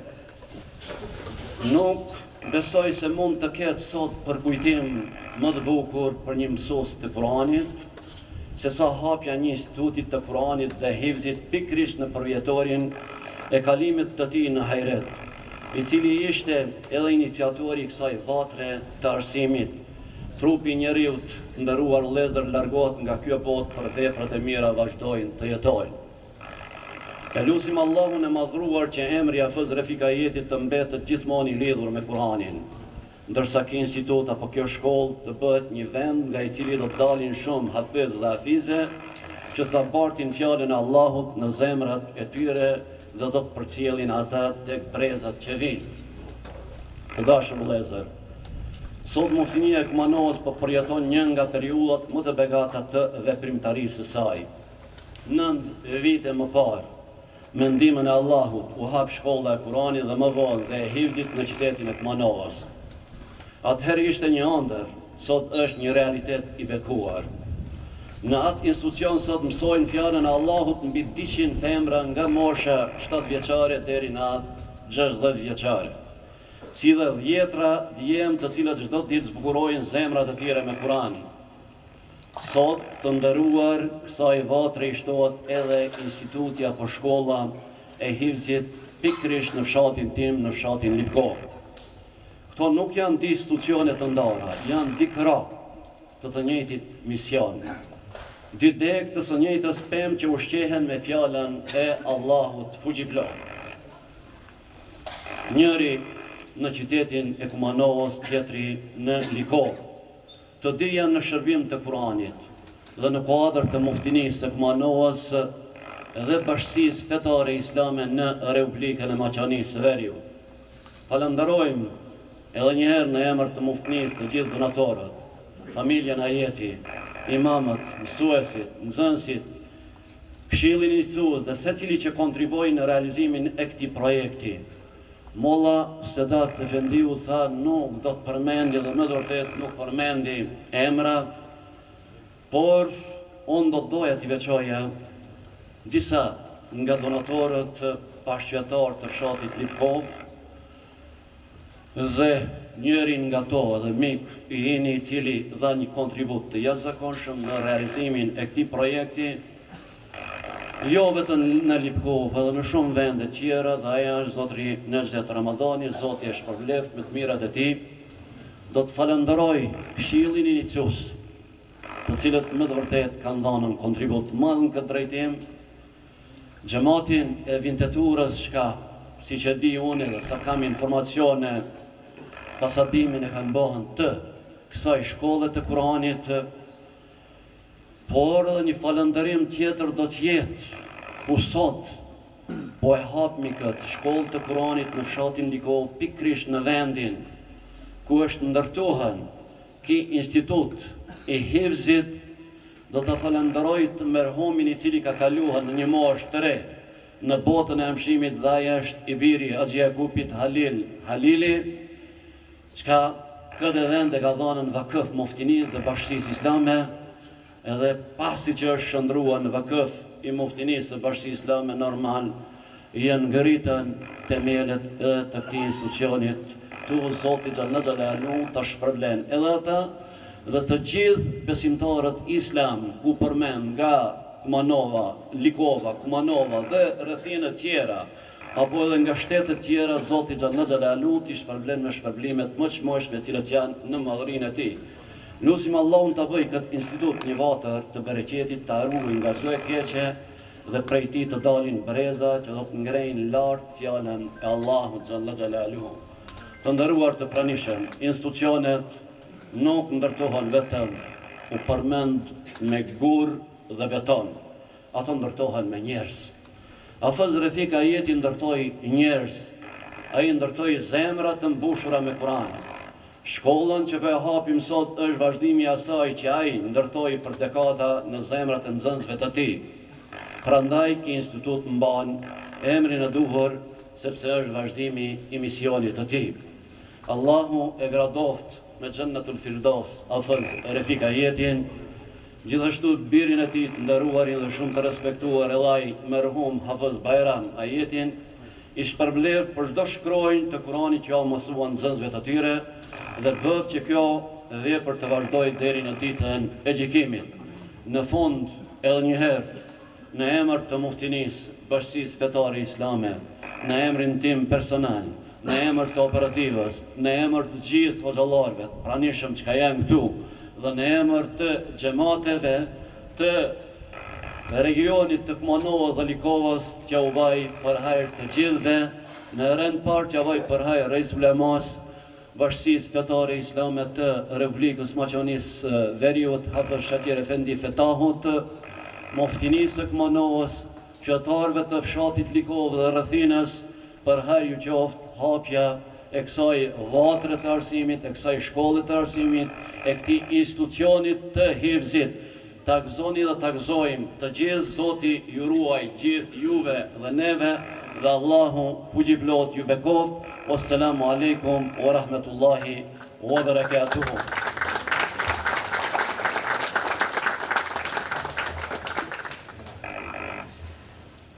Nuk besoj se mund të ketë sot përkujtim më të bukur për një mësues të Kuranit, se sa hapja një institutit të Kuranit dhe hifzit pikrisht në përvjetorin e kalimit të tij në hajret, i cili ishte edhe iniciatori i kësaj vatre të arsimit. Trupi i njeriut, nderuar vëllezër, largohet nga kjo botë, për veprat e mira vazhdojnë të jetojnë. E lutim Allahun e madhruar që emri Hafëz Refik Ajetit të mbetet gjithmonë i lidhur me Kuranin, ndërsa ky institut apo kjo shkollë të bëhet një vend nga i cili do të dalin shumë hafez dhe hafize që të bartin fjalën e Allahut në zemrat e tyre dhe do të përcjellin ata tek brezat që vijnë. Të dashur vëllezër, sot muftinia e Kumanovës po përjeton një nga periudhat më të begata të veprimtarisë së saj. 9 vite më parë, me ndihmën e Allahut, u hap shkolla e Kuranit dhe më vonë dhe e hifzit në qytetin e Kumanovës. Atëherë ishte një ëndër, sot është një realitet i bekuar. Në atë institucion sot mësojnë fjalën e Allahut mbi 200 femra nga mosha 7 vjeçare deri në atë 60 vjeçare. Si dhe 10 djemë të cilët çdo ditë zbukurojnë zemrat e tyre me Kur'an. Sot të nderuar, kësaj vatre i shtohet edhe instituti apo shkolla e hifzit pikrisht në fshatin tim, në fshatin Lipkov. Këto nuk janë di institucione të ndara, janë di krah të njëjtit mision. Dy deg të së njëjtës pemë që ushqehen me fjalën e Allahut fuqiplot. Njëri në qytetin e Kumanovës, tjetri në Likov. Të dy janë në shërbim të Kuranit dhe në kuadër të muftinisë së Kumanovës dhe Bashkisë Fetare Islame në Republikën e Maqanisë së Veriut. Falenderojmë edhe njëherë në emër të muftinisë të gjithë donatorët, familjen Ajeti, imamët, mësuesit, nxënësit, këshillin iniciues dhe secili që kontriboi në realizimin e këtij projekti. Molla Sedat Efendiu tha nuk do të përmendi dhe me vërtet nuk përmendi emra, por unë do të doja t'i veçoja disa nga donatorët pashqyrtar të fshatit Lipkov dhe njërin nga to dhe mik i hini i cili dha një kontribut të jashtëzakonshëm në realizimin e këtij projekti, jo vetëm në Lipkov, edhe në shumë vende tjera, dhe aja është zotëri Nezhet Ramadani, zoti e shpërbleft me të mirat e tij. Do të falenderoj Këshillin iniciues, të cilët me të vërtet kanë dhënë një kontribut të madh në këtë drejtim, xhamatin e Vinteturës, shka siç e di unë dhe sa kam informacione, pasadimin e kanë bëhen të kësaj shkolle të Kuranit, por edhe një falënderim tjetër do të jetë ku sot po e hapmi këtë shkollë të Kuranit në fshatin Likov, pikërisht në vendin ku është ndërtohen ky institut i hifzit. Do të falenderoj të merhumin i cili ka kaluar në një moshë të re në botën e mësimit, dhe ai është i biri Haxhi Jakupit Halili, çka këtë vend e ka dhënë në vakëf muftinisë dhe bashkësisë islame, edhe pasi që është shndruar në vakëf i muftinisë së bashkësisë islame, normal janë ngritën themelet të këtij institucionit. Tu Zoti xhalla xhalalu ta shpërblen edhe ata dhe të gjithë besimtarët islam ku përmend nga Kumanova, Likova, Kumanova dhe rrethinat tjera, apo edhe nga shtetet tjera, Zoti xhalla xhalalu t'i shpërblen me shpërblimet më të çmojshme të cilat janë në madhërinë e tij. Lusim Allahun të bëj këtë institut një vatër të bereqetit, të arruin nga çdo e keqe dhe prej tij të dalin breza që do të ngrejnë lart fjalën e Allahut xhalla xhalaluhu. Të nderuar të pranishëm, institucionet nuk ndërtohen vetëm u përmend me gur dhe beton, ato ndërtohen me njerëz. Hafiz Refik Ajeti ndërtoi njerëz, ai ndërtoi zemra të mbushura me Kur'an. Shkollën që po e hapim sot është vazhdimi i asaj që ai ndërtoi për dekada në zemrat e nxënësve të tij. Prandaj ky institut mban emrin e duhur sepse është vazhdimi i misionit të tij. Allahu e gradoft me Xhennetul Firdaus Hafiz Refik Ajetin, gjithashtu birin e tij të nderuarin dhe shumë të respektuar Ellaj merhum Hafiz Bajram Ajetin, i shpërbleft për çdo shkronjë të Kuranit që u mësuan nxënësve të tyre, dhe bëf që kjo vepër të vazhdoj deri në ditën e gjykimit. Në fund, edhe një herë, në emër të muftinisë Bashkisë Fetare Islame, në emrin tim personal, në emër të operativës, në emër të gjithë hoxhallarëve, pranishëm që ka janë këtu, dhe në emër të xhamateve të regionit të Kumanovës dhe Likovës, që u vaj për hajër të gjithëve, në rend parë që u vaj për hajër Reis Ulemas Bashkisë Fetare Islame të Republikës Maqedonisë Veriut, Hafiz Shatir Efendi Fetahut, muftinisë së Kumanovës, qytetarëve të fshatit Likovë dhe rrethinës, për hajër ju qoftë hapja e kësaj vatre të arsimit, e kësaj shkolle të arsimit, e këtij institucionit të hifzit. Ta gëzoni dhe ta gëzojmë të gjithë, Zoti ju ruaj gjithë juve dhe neve, dhe Allahu fuqiplot ju bekoft. Wassalamu alaikum wa rahmatullahi wa barakatuhu.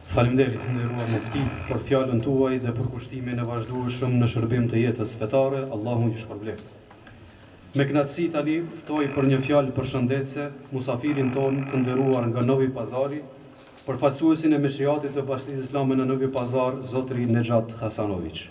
Faleminderit nderuar mufti për fjalën tuaj dhe për kushtimin e vazhdueshëm në shërbim të jetës fetare. Allahu ju shpërbleft. Me kënaqësi tani ftoj për një fjalë përshëndetse musafirin ton të nderuar nga Novi Pazari, përfaqësuesin e Meshiatit të Bashkisë Islame në Novi Pazar, zotri Nexhat Hasanović.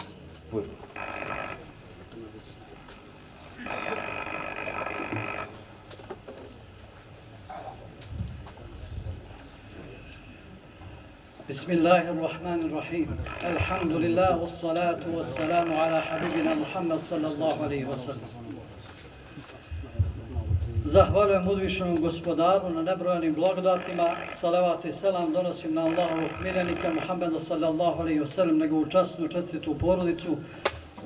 Bismillahirrahmanirrahim. Alhamdulillah, wassalatu wassalamu ala habibina Muhammad sallallahu alaihi wasallam. Zahvaljujem uzvišenom gospodaru na nebrojenim blagodatima, salavat i selam donosim na Allahovog miljenika Muhammeda sallallahu alaihi wasallam, njegovu časnu, čestitu porodicu,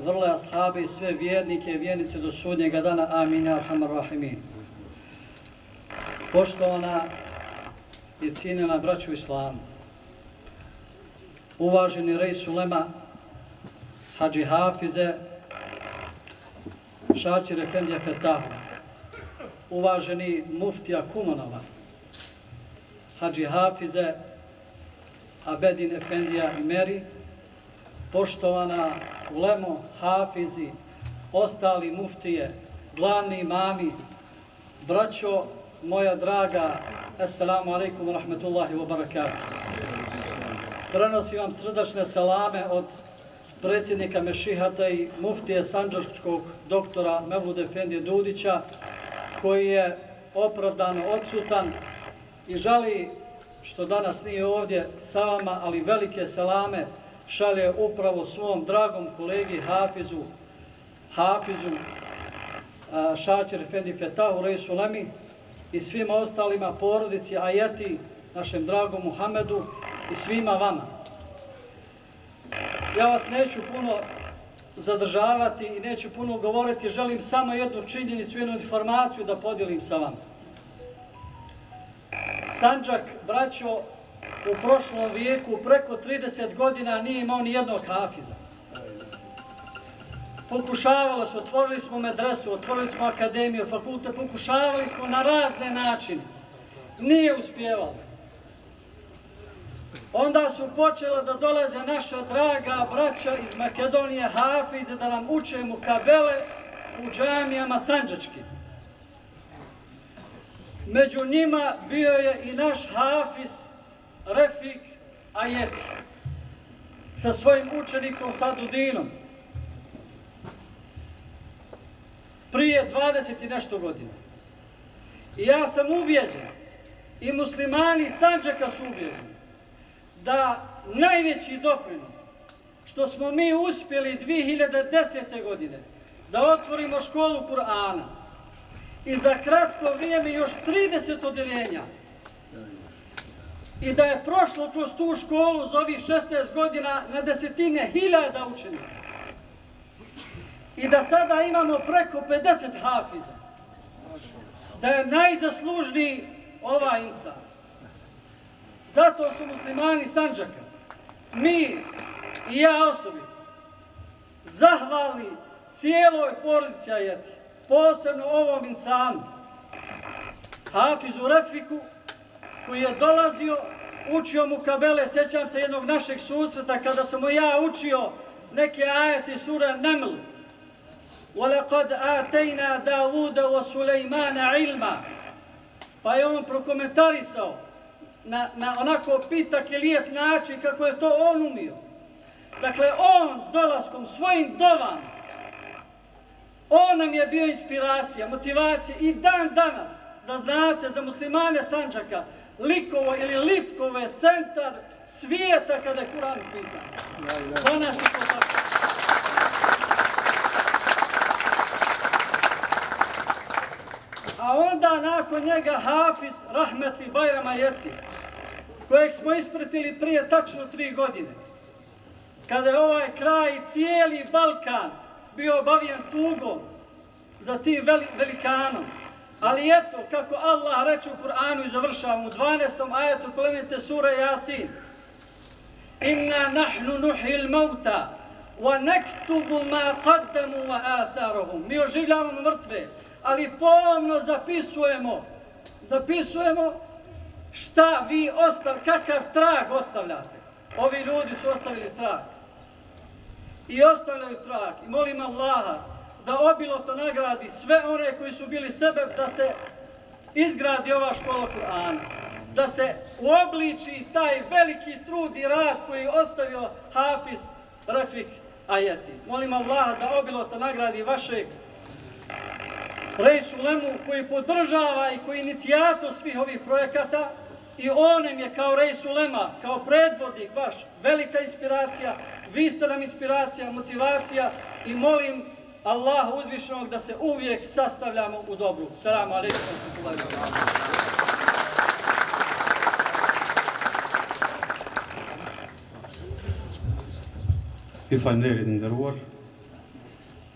vrle ashabe i sve vjernike i vjernice do sudnjega dana. Amin, ya arhamar rahimin. Poštovana i cijenjena braćo islamu, uvaženi Reis ulema, Hadži Hafize, Šačir Efendija Fetahu, uvaženi muftija Kumanova, Hadži Hafize, Abedin Efendija Imeri, poštovana ulemo, hafizi, ostali muftije, glavni imami, braćo moja draga, assalamu alaikum wa rahmatullahi wa barakatuh. Prenosim vam srdačne selame od predsjednika Mešihata i muftije sandžačkog doktora Mevlude Efendije Dudića, koji je opravdano odsutan i žali što danas nije ovdje sa vama, ali velike selame šalje upravo svom dragom kolegi Hafizu Šačer Efendi Fetahu Reisu Ulemi i svima ostalima, porodici Ajeti, našem dragom Muhammedu i svima vama. Ja vas neću puno zadržavati i neću puno govoriti, želim samo jednu činjenicu, jednu informaciju da podijelim sa vama. Sandžak, braćo, u prošlom vijeku preko 30 godina nije imao ni jednog hafiza. Pokušavalo se, otvorili smo medresu, otvorili smo akademiju, fakulte, pokušavali smo na razne načine. Nije uspjevalo. Onda su počela da dolaze naša draga braća iz Makedonije, hafize, da nam uče mukabele u džamijama sandžačkim. Među njima bio je i naš hafiz Refik Ajeti sa svojim učenikom Sadudinom. Prije 20 i nešto godina. I ja sam ubijeđen, i muslimani Sandžaka su ubijeđeni, da najveći doprinos što smo mi uspjeli 2010. godine da otvorimo školu Kur'ana i za kratko vrijeme još 30 odeljenja i da je prošlo kroz tu školu za ovih 16 godina na desetine hiljada učenika i da sada imamo preko 50 hafiza, da je najzaslužniji ovaj insan. Zato su muslimani Sandžaka, mi i ja osobito, zahvalni cijeloj porodici Ajeti, posebno ovom insanu, Hafizu Refiku, koji je dolazio, učio mukabele. Sjećam se jednog našeg susreta kada sam mu ja učio neke ajete sura Naml. وَلَقَدْ آتَيْنَا دَاوُودَ وَسُلَيْمَانَ عِلْمًا. Pa je on prokomentarisao na onako pitak i lijep način kako je to on umio. Dakle, on dolaskom svojim dovama, on nam je bio inspiracija, motivacija i dan danas, da znate, za muslimane Sandžaka, Likovo ili Lipkovo je centar svijeta kada je Kur'an u pitanju. Za nas je to tako. A onda nakon njega Hafiz Rahmetli Bajram Ajeti, kojeg smo ispratili prije tačno 3 godine, kada je ovaj kraj i cijeli Balkan bio obavijen tugom za tim velikanom. Ali eto, kako Allah reče u Kur'anu i završavamo u 12. ajetu plemenite sure Jasin. Inna nahnu nuhil mauta wa nektubu ma qaddamu wa atharahum. Mi oživljavamo mrtve, ali pomno zapisujemo šta vi kakav trag ostavljate. Ovi ljudi su ostavili trag. I ostavljaju trag. I molim Allaha da obiloto nagradi sve one koji su bili sebe da se izgradi ova škola Kur'ana. Da se uobliči taj veliki trud i rad koji je ostavio Hafiz Refik Ajeti. Molim Allaha da obiloto nagradi vašeg Reisu Ulemu koji podržava i koji je inicijator svih ovih projekata i on nam je kao Reis Ulema, kao predvodnik vaš, velika inspiracija, vi ste nam inspiracija, motivacija i molim Allaha uzvišenog da se uvijek sastavljamo u dobru. Selamu alejkum wa rahmatullahi wa barakatuh. I falënderit nderuar.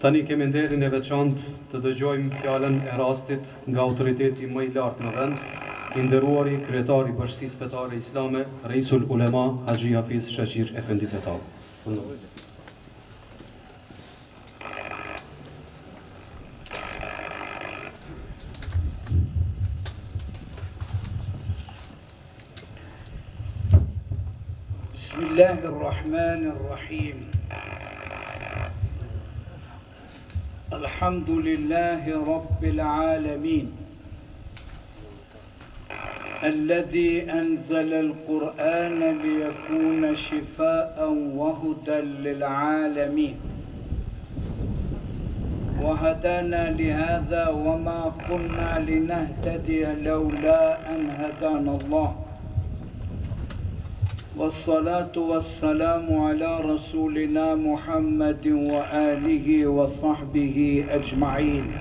Tani kemi nderin e veçantë të dëgjojmë fjalën e rastit nga autoriteti më i lartë në vend, i nderuari kryetari i Bashkisë Fetare Islame, Reisul Ulema Haxhi Hafiz Shaqir Efendi Fetahu. Bismillahirrahmanirrahim. Alhamdulillahi Rabbil Alamin. الذي أنزل القرآن ليكون شفاء وهدى للعالمين وهدانا لهذا وما كنا لنهتدي لولا أن هدانا الله والصلاة والسلام على رسولنا محمد وآله وصحبه أجمعين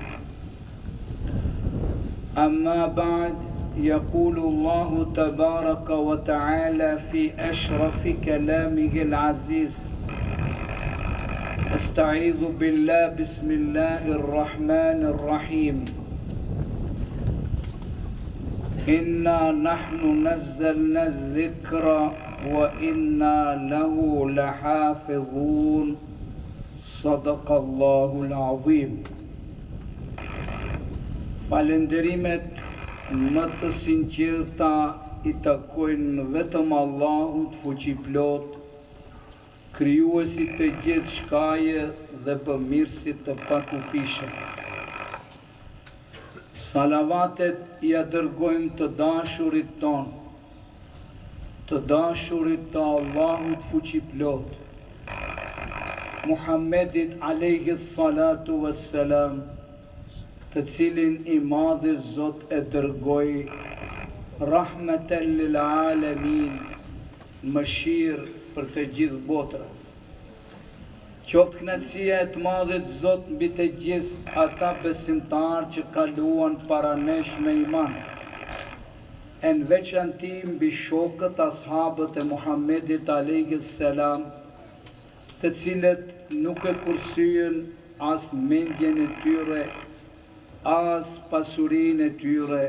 أما بعد يقول الله تبارك وتعالى في أشرف كلامه العزيز أستعيذ بالله بسم الله الرحمن الرحيم إنا نحن نزلنا الذكر وإنا له لحافظون صدق الله العظيم. Falenderimet më të sinqerta I takojnë vetëm Allahut fuqiplot, krijuesit të gjithë shkaje dhe bëmirësit të pakufishëm. Salavatet ja dërgojmë të dashurit ton, të dashurit të Allahut fuqiplot, Muhammedit alayhi salatu wassalam, të cilin I madhi Zot e dërgoi rahmeten lil alamin, mëshirë për të gjithë botra. Qoftë kënaqësia e të madhit Zot mbi të gjithë ata besimtarë që kaluan para nesh me iman, e në veçanti mbi shokët ashabët e Muhammedit alayhi salam, të cilët nuk e kursyen as mendjen e tyre, as pasurinë e tyre,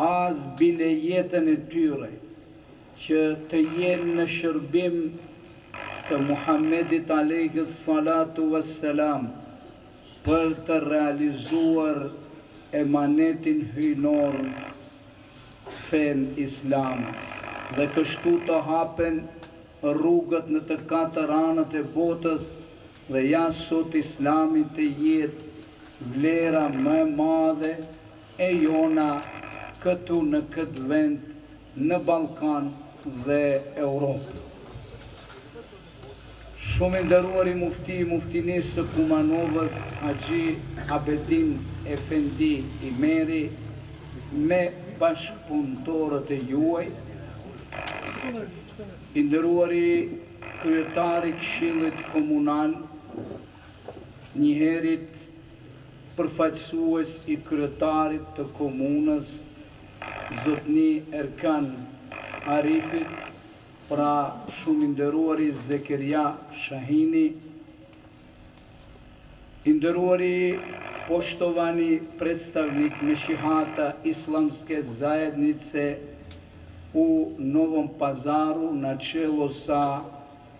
as bile jetën e tyre, që të jenë në shërbim të Muhammedit alayhi salatu wassalam për të realizuar emanetin hyjnor fen islam, dhe kështu të hapen rrugët në të katër anët e botës, dhe ja sot islami të jetë vlera më e madhe e jona këtu në këtë vend, në Ballkan dhe Europë. Shumë I nderuari muftinisë së Kumanovës, Haxhi Abedin Efendi Imeri, me bashkëpunëtorët e juaj, I nderuari kryetari Këshillit Komunal, njëherit përfaqësues I kryetarit të komunës, Zotni Erkan Arifit, pra shumë I nderuari Zekeria Shahini, I nderuari poštovani predstavnik Mešihata Islamske zajednice u Novom Pazaru na čelu sa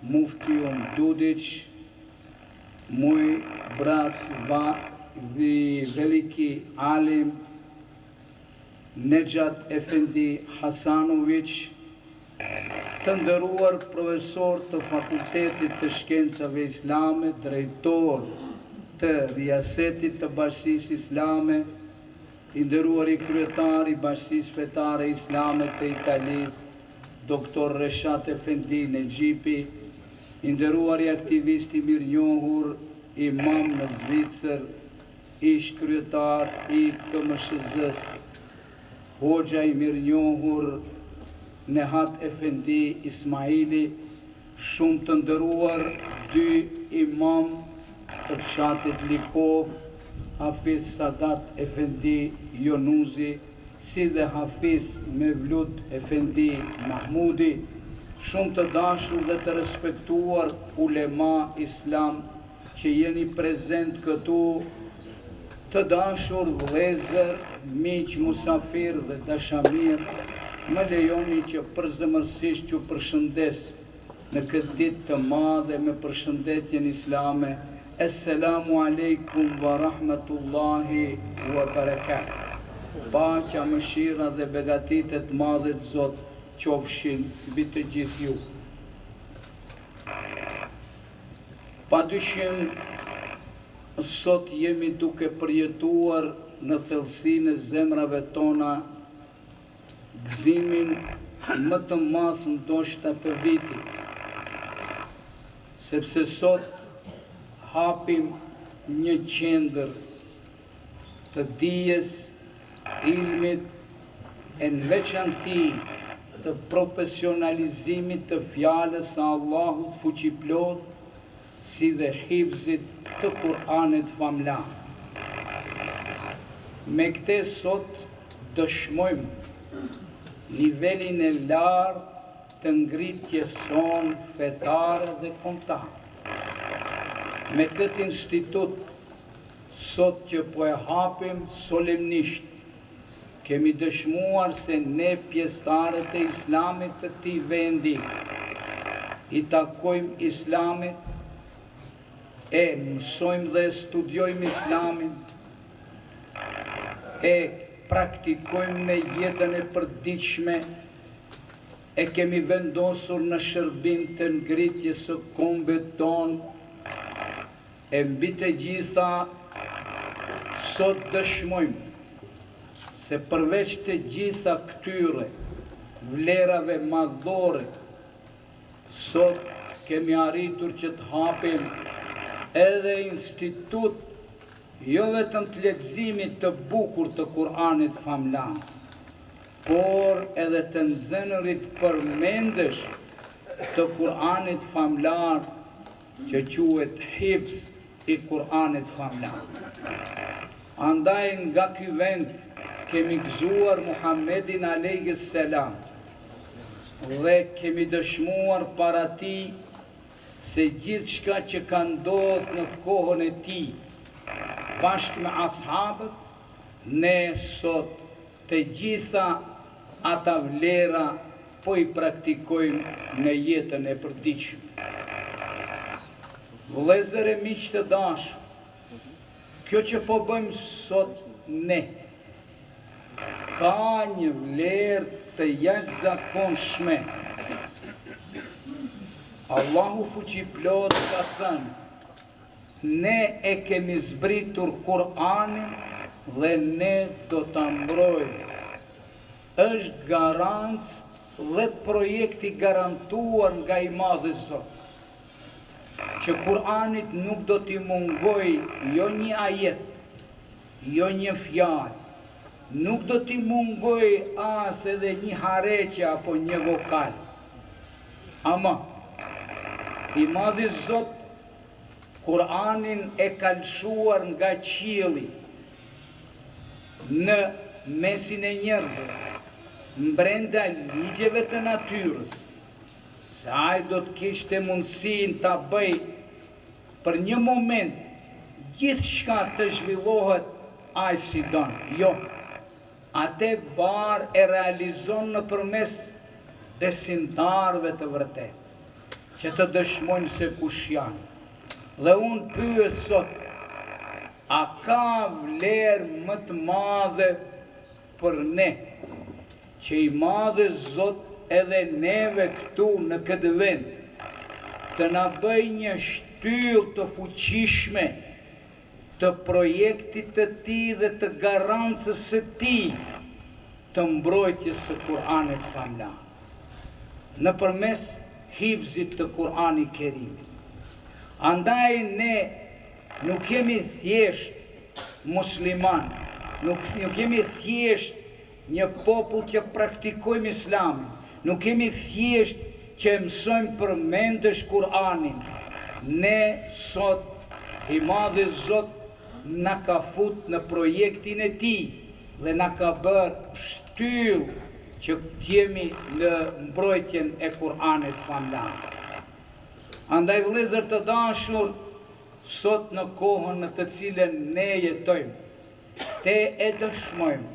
muftijom Dudić, moj brat veliki alim Nejat Efendi Hasanović, të nderuar profesor të Fakultetit të Shkencave Islame, drejtor të riasetit të Bashkisë Islame, I nderuari kryetari I Bashkisë Fetare Islame të Italisë, Doktor Reshat Efendi Negjipi, I nderuari aktivisti mirënjohur, imam në Zvicër, ish kryetar I KMSH-s, hoxha I mirënjohur Nehat Efendi Ismaili, shumë të nderuar dy imam të fshatit Likov, Hafiz Sadat Efendi Jonuzi, si dhe Hafiz Mevlut Efendi Mahmudi, shumë të dashur dhe të respektuar ulema islam që jeni prezent këtu, të dashur vëllezër, miq, musafir dhe dashamir, më lejoni që përzemërsisht ju përshëndes në këtë ditë të madhe me përshëndetjen islame. Assalamu alaikum wa rahmatullahi wa barakatuh. Paqja, mëshira dhe begatit e të madhet Zot qofshin mbi të gjithë ju. Padyshim, sot jemi duke përjetuar në thellësinë e zemrave tona gëzimin më të madh ndoshta të vitit, sepse sot hapim një qendër të dijes, ilmit, e në veçanti të profesionalizimit të fjalës së Allahut fuqiplot, si dhe hifzit të Kur'anit famlar. Me këte sot dëshmojmë nivelin e lartë të ngritjes sonë fetare dhe kombëtare. Me këtë institut, sot që po e hapim solemnisht, kemi dëshmuar se ne pjesëtarët e Islamit të këtij vendi i takojmë Islamit, e mësojmë dhe studiojmë Islamin, e praktikojmë në jetën e përditshme, e kemi vendosur në shërbim të ngritjes së kombit tonë, e mbi të gjitha sot dëshmojmë se përveç të gjitha këtyre vlerave madhore, sot kemi arritur që të hapim edhe institut jo vetëm të leximit të bukur të Kur'anit famlar, por edhe të nxënërit përmendesh të Kur'anit famlar që quhet hifz i Kur'anit famlar. Andaj nga ky vend kemi gëzuar Muhammedin alayhis salam dhe kemi dëshmuar para tij se gjithçka që ka ndodhur në kohën e tij bashkë me ashabët, ne sot të gjitha ata vlera po i praktikojmë në jetën e përditshme. Vëllezër e miq të dashur, kjo që po bëjmë sot ne ka një vlerë të jashtëzakonshme. Allahu fuqiplot ka thënë, ne e kemi zbritur Kur'anin dhe ne do ta mbrojmë. Është garancë dhe projekti garantuar nga i Madhi Zot, që Kur'anit nuk do t'i mungoj jo një ajet, jo një fjalë, nuk do t'i mungoj as edhe një hareqe apo një vokal. Ama i Madhi Zot Kur'anin e ka lëshuar nga qielli në mesin e njerëzve, brenda ligjeve të natyrës, se ai do të kishte mundësinë ta bëj për një moment gjithçka të zhvillohet ai si don. Jo, atë bar e realizon nëpërmes besimtarëve të vërtetë, që të dëshmojnë se kush janë. Dhe unë pyet sot, a ka vlerë më të madhe për ne, që i Madhi Zot edhe neve këtu në këtë vend, të na bëj një shtyllë të fuqishme të projektit të tij dhe të garancës së tij të mbrojtjes së Kur'anit famlar, nëpërmes hifzit të Kur'anit Kerimit. Andaj ne nuk jemi thjesht musliman, nuk jemi thjesht një popull që praktikojmë Islamin, nuk jemi thjesht që mësojmë përmendesh Kur'anin. Ne sot i Madhi Zot na ka fut në projektin e tij dhe na ka bërë shtyllë që jemi në mbrojtjen e Kur'anit famlar. Andaj vëllezër të dashur, sot në kohën në të cilën ne jetojmë, te e dëshmojmë,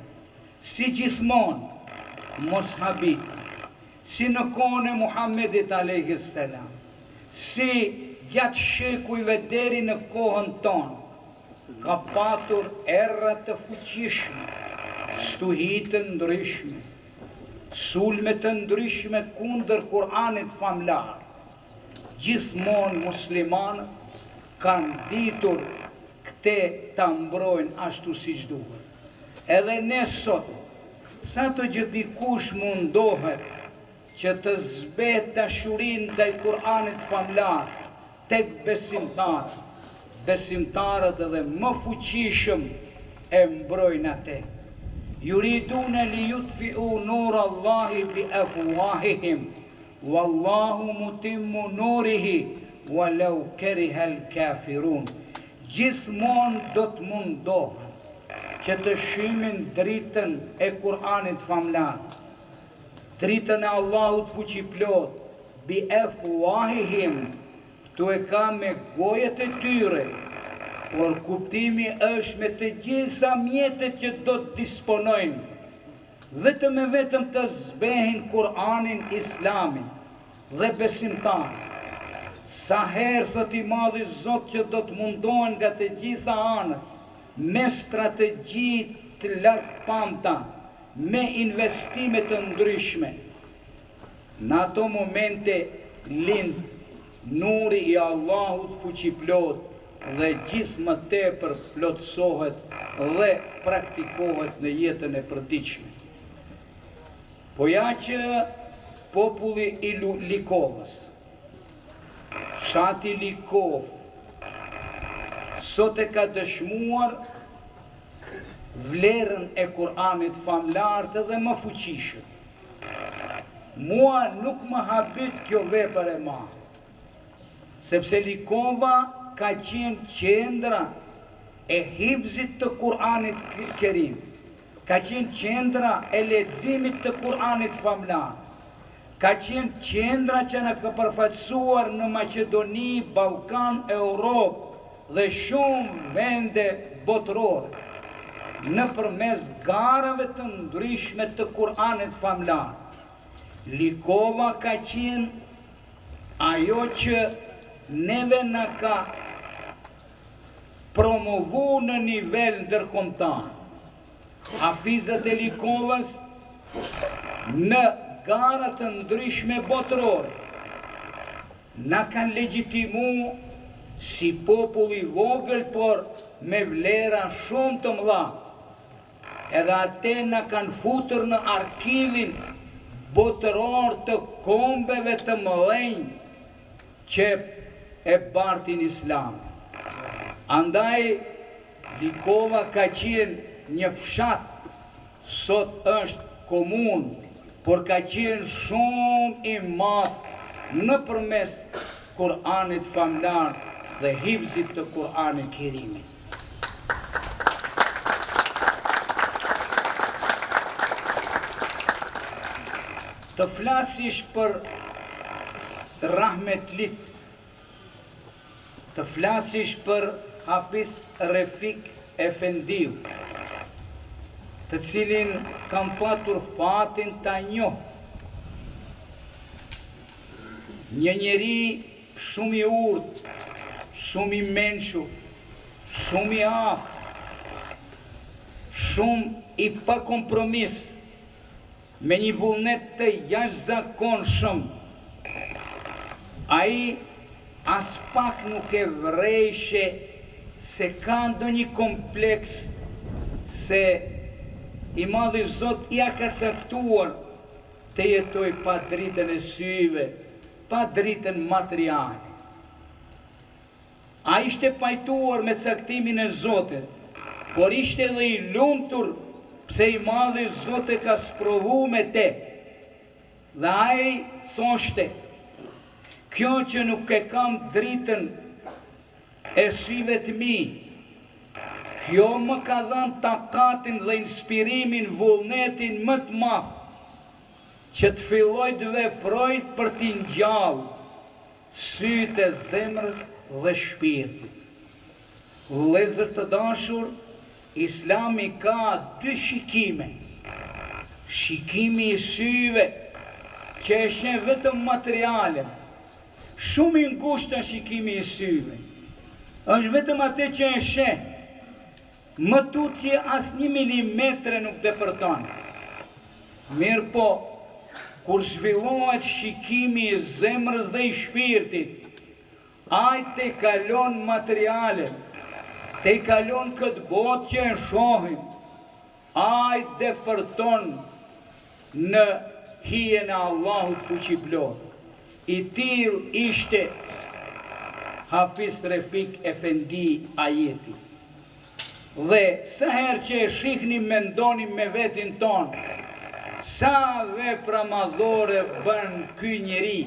si gjithmonë, mos habit, si në kohën e Muhammedit alayhis salam, si gjatë shekujve deri në kohën tonë, ka patur erra të fuqishme, stuhi të ndryshme, sulme të ndryshme kundër Kur'anit famlar. Gjithmonë muslimanët kanë ditur këte ta mbrojnë ashtu siç duhet. Edhe ne sot sa të gjë dikush mundohet që të zbet dashurin ndaj Kur'anit famlar tek besimtarët edhe më fuqishëm e mbrojnë atë. Yuriduna li yutfi'u nur Allahi bi afwahihim wallahu mutimmu nurihi walau kariha al-kafirun. Gjithmonë do të mundohen që të shimin dritën e Kur'anit famlar, dritën e Allahut fuqiplot, bi afwahihim, këtu e ka me gojet e tyre, por kuptimi është me të gjitha mjetet që do të disponojnë, vetëm e vetëm të zbehin Kur'anin Islamin dhe besimtarë. Sa herë thot I madhi Zot që do të mundohen nga të gjitha anët, me strategji të lartpamta, me investime të ndryshme. Në ato momente lind nuri I Allahut fuqiplot dhe gjithë më tepër plotësohet dhe praktikohet në jetën e përditshme. Po ja që populli I Likovës, fshati Likov, sot e ka dëshmuar vlerën e Kur'anit famlar dhe më fuqishëm. Mua nuk më habit kjo vepër e madhe, sepse Likova ka qenë qendra e hifzit të Kur'anit Kerim, ka qenë qendra e leximit të Kur'anit famlar, ka qenë qendra që në ka përfaqësuar në Maqedoni, Ballkan, Europë dhe shumë vende botërore, në përmes garave të ndryshme të Kur'anit famlar. Likova ka qenë ajo që neve në ka promovu në nivel ndërkombëtar. Hafizët e Likovës në garat të ndryshme botërore na kanë legjitimu si popull I vogël, por me vlera shumë të mëdha. Edhe atë na kanë futur në arkivin botëror të kombeve të mëdhenj që e bartin Islam. Andaj Likova ka qenë një fshat, sot është komunë, por ka qenë shumë I madh në përmes Kur'anit famlar dhe hifzit të Kur'anit Kerimit. Të flasish për Rahmetlit, të flasish për Hafiz Refik Efendiu, të cilin kam patur fatin ta njoh. Një njeri shumë I urtë, shumë I mençur, shumë I aftë, shumë I pa kompromis, me një vullnet të jashtëzakonshëm. Ai as pak nuk e vrejshe se ka ndonjë kompleks se I madhi Zot ja ka caktuar të jetoj pa dritën e syve, pa dritën materiale. A ishte pajtuar me caktimin e Zotit, por ishte dhe I lumtur pse I madhi Zot e ka sprovu me te. Dhe ai thoshte, kjo që nuk e kam dritën e syve të mi, kjo më ka dhënë takatin dhe inspirimin, vullnetin më të madh që të filloj të veproj për t'i ngjall sytë e zemrës dhe shpirtit. Vëllezër të dashur, Islami ka dy shikime. Shikimi I syve, që e sheh vetëm materiale, shumë I ngushtë është shikimi I syve. Është vetëm atë që e sheh, më tutje as 1 milimetre nuk depërton. Mirë po, kur zhvillohet shikimi I zemrës dhe I shpirtit, ai te kalon materiale, te kalon këtë botë që e shohim, ai depërton në hijen e Allahut fuqiplot. I tillë ishte Hafiz Refik Efendi Ajeti. Dhe sa herë që e shihnim mendonim me vetin ton, sa vepra madhore bën ky njeri,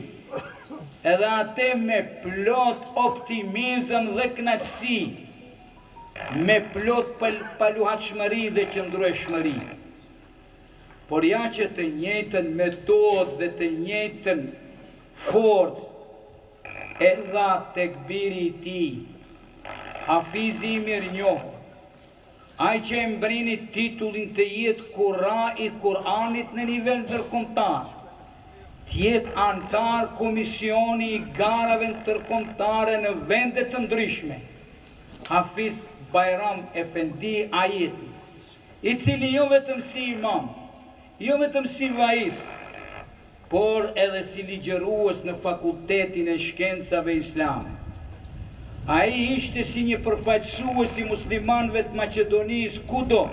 edhe atë me plot optimizëm dhe kënaqësi, me plot paluhatshmëri dhe qëndrueshmëri. Por ja që të njëjtën metodë dhe të njëjtën forcë e dha tekbiri i tij, Hafizi i mirënjohur, ai që e mbrini titullin të jetë Kurra i Kur'anit në nivel ndërkombëtar, të jetë antar komisioni i garave ndërkombëtare në vende të ndryshme, Hafiz Bajram Efendi Ajeti, i cili jo vetëm si imam, jo vetëm si vaiz, por edhe si ligjërues në Fakultetin e Shkencave Islame. Ai ishte si një përfaqësues i muslimanëve të Maqedonisë kudo,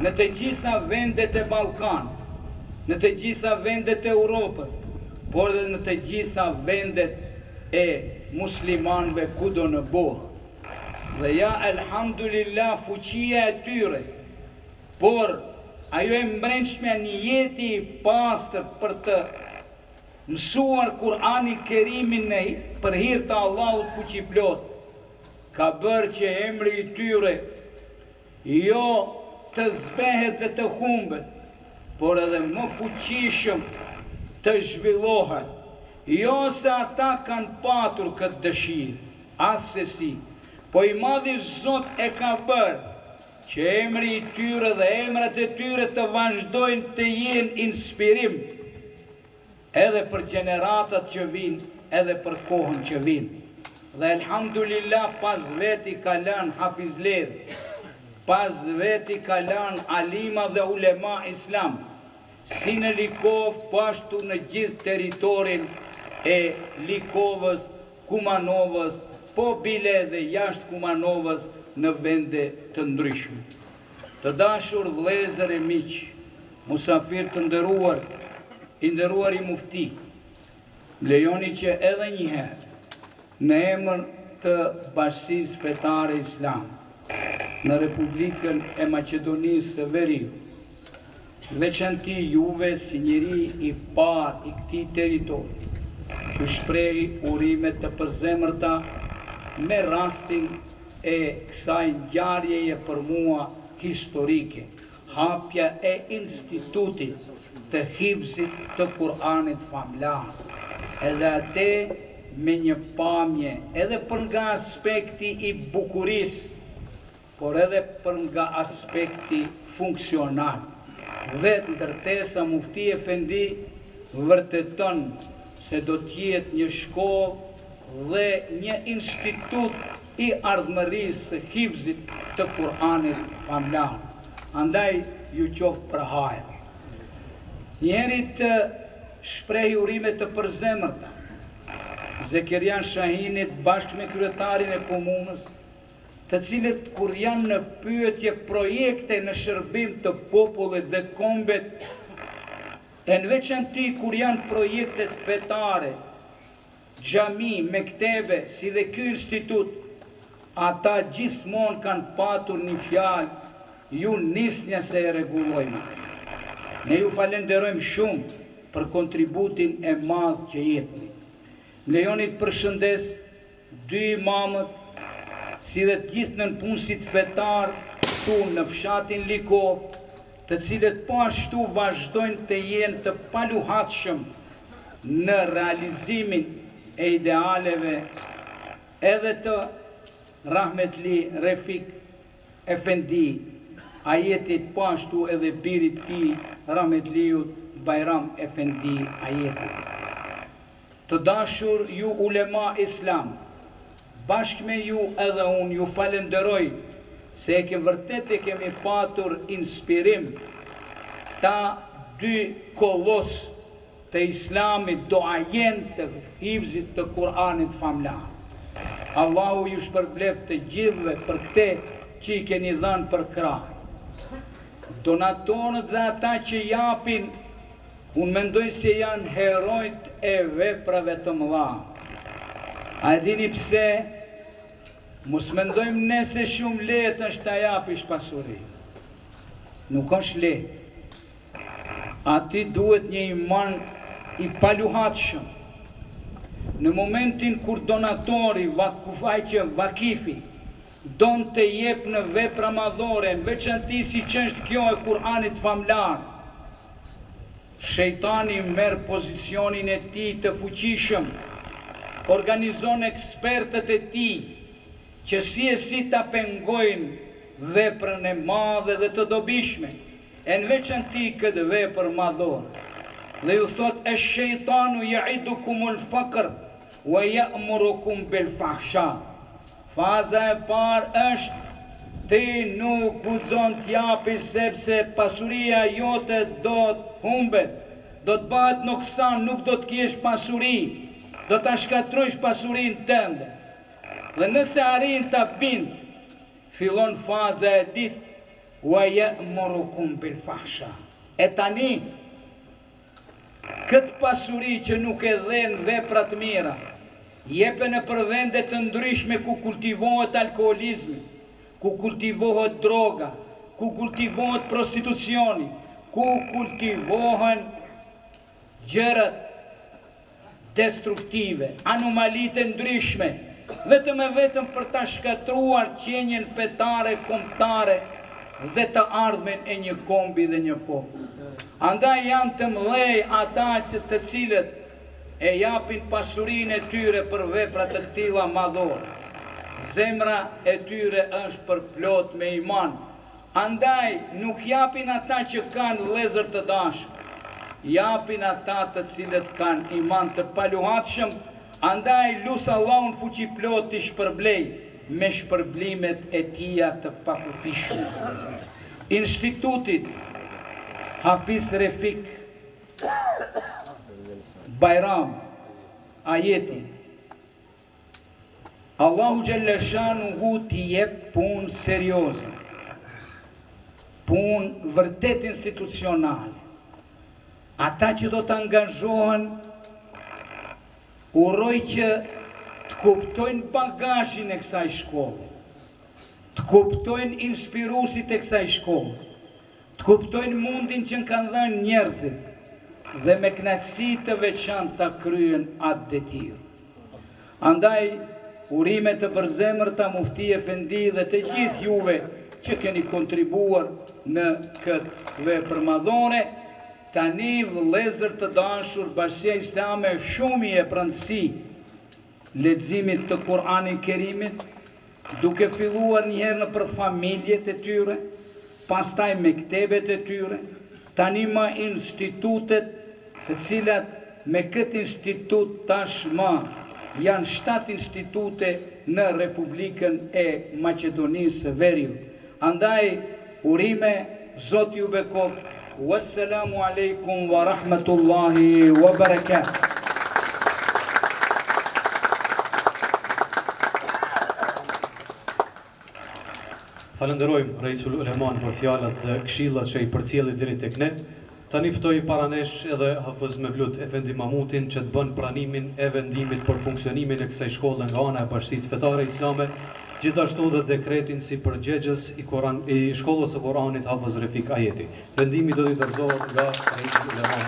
në të gjitha vendet e Ballkanit, në të gjitha vendet e Europës, por edhe në të gjitha vendet e muslimanëve kudo në botë. Dhe ja, elhamdulillah, fuqia e tyre, por ajo e mbrenshme një jeti i pastër për të mësuar Kur'ani Kerimin për hir të Allahut fuqiplot, ka bërë që emri i tyre jo të zbehet dhe të humbet, por edhe më fuqishëm të zhvillohet. Jo se ata kanë patur këtë dëshirë, asesi, po i madhi Zot e ka bërë që emri i tyre dhe emrat e tyre të vazhdojnë të jenë inspirim edhe për gjeneratat që vinë, edhe për kohën që vinë. Dhe elhamdulillah, pas veti ka lënë hafizler, pas veti ka lënë alima dhe ulema islam, si në Likov, pashtu në gjithë teritorin e Likovës, Kumanovës, po bile dhe jashtë Kumanovës në vende të ndryshme. Të dashur vëllezër e miq, musafir të nderuar, i nderuar i mufti, lejoni që edhe një herë, në emër të Bashkisë Fetare Islam, në Republikën e Maqedonisë së Veriut, veçanti juve si njeri i parë i këtij territori, të shprehi urime të përzemërta me rastin e kësaj ngjarjeje për mua historike, hapja e institutit të hifzit të Kur'anit famlar, edhe atë me një pamje, edhe për nga aspekti i bukurisë, por edhe për nga aspekti funksional. Vetë ndërtesa Mufti Efendi vërteton se do t'jetë një shkollë dhe një institut i ardhmërisë së hifzit të Kur'anit famlar. Andaj ju qoftë për hajër. Njeri të shpreh urime të përzemërta Zekerian Shahinit bashkë me kryetarin e komunës, të cilët kur janë në pyetje projekte në shërbim të popullit dhe kombet, e në veçanti kur janë projektet fetare, xhami, mektebe, si dhe ky institut, ata gjithmonë kanë patur një fjalë, ju nisnja se e rregullojmë. Ne ju falenderojmë shumë për kontributin e madh që jepni. Më lejoni të përshëndes dy imamët, si dhe të gjithë nënpunësit fetar këtu në fshatin Likov, të cilët po ashtu vazhdojnë të jenë të paluhatshëm në realizimin e idealeve edhe të Rahmetli Refik Efendi, Ajetit, po ashtu edhe birit ti Rahmetliut Bajram Efendi Ajetit. Të dashur ju ulema islam, bashkë me ju edhe unë ju falenderoj se vërtet e kemi patur inspirim ta dy kolos të islamit, doajen të hifzit të Kur'anit famlar. Allahu ju shpërbleft të gjithve për këte që i keni dhënë për krah. Donatorët dhe ata që japin Unë mendoj se janë herojt e veprave të mëdha. A e dini pse? Mos mendojmë ne se shumë lehtë është ta japish pasuri. Nuk është lehtë. Ati duhet një iman i paluhatshëm. Në momentin kur donatori, vakifi, don të jep në vepra madhore, në veçanti si që është kjo e Kur'anit famlar, shejtani merr pozicionin e tij të fuqishëm, organizon ekspertët e tij që si ta pengojnë veprën e madhe dhe të dobishme, e në veçanti këtë vepër madhore. Dhe ju thot e shejtanu ya'idukumul faqr wa ya'murukum bil fahsha. Faza e parë është ti nuk guxon t'japish sepse pasuria jote do të humbet, do të bëhet noksan, nuk do të kesh pasuri, do ta shkatrojsh pasurinë tënde. Dhe nëse arrin ta bind, fillon faza e dytë wa ya'murukum bil fahsha. E tani këtë pasuri që nuk e dhen vepra të mira, jepen në për vende të ndryshme ku kultivohet alkoholizmi, ku kultivohet droga, ku kultivohet prostitucioni, ku kultivohen gjërat destruktive, anomalitë ndryshme, vetëm për ta shkatruar qenjen fetare, kombëtare dhe të ardhmen e një kombi dhe një popull. Andaj janë të mëdhej ata të cilët e japin pasurinë e tyre për vepra të tilla madhore. Zemra e tyre është përplot me iman. Andaj nuk japin ata që kanë vëllezër të dashur, japin ata të cilët kanë iman të paluhatshëm. Andaj lusë Allahun fuqiplot t'i shpërblej me shpërblimet e tia të pakufishme. Institutit Hafiz Refik Bajram Ajeti, Allahu Gjellëshanuhu t'i jep punë serioze, punë vërtet institucionale. Ata që do të angazhohen, uroj që të kuptojnë bagazhin e kësaj shkolle, të kuptojnë inspirusit e kësaj shkolle, të kuptojnë mundin që kanë dhënë njerëzit dhe me kënaqësi të veçantë ta kryen atë detyrë. Andaj, urime të përzemërta Mufti Efendi dhe të gjithë juve që keni kontribuar në këtë vepër madhore, tani vëllezër të dashur, Bashkia Islame shumë i e rëndësi leximit të Kur'anit Kerimit, duke filluar njëherë në për familjet e tyre, pastaj mektebet e tyre, tani më institutet, të cilat me këtë institut tashmë janë 7 institute në Republikën e Maqedonisë së Veriut. Andaj, urime, Zoti ju bekoft. Wassalamu alaikum wa rahmatullahi wa barakatuh. Falenderojmë Raisul Uleman për fjalët dhe këshillat që i përcjelli deri tek ne. Tani ftoj paranesh edhe Hafiz Mevlut Efendi Mamutin që të bën pranimin e vendimit për funksionimin e kësaj shkolle nga ana e Bashkisë Fetare Islame, gjithashtu dhe dekretin si përgjegjës i shkollës së Kuranit Hafiz Refik Ajeti. Vendimi do t'i dorëzohet nga Raisul Uleman.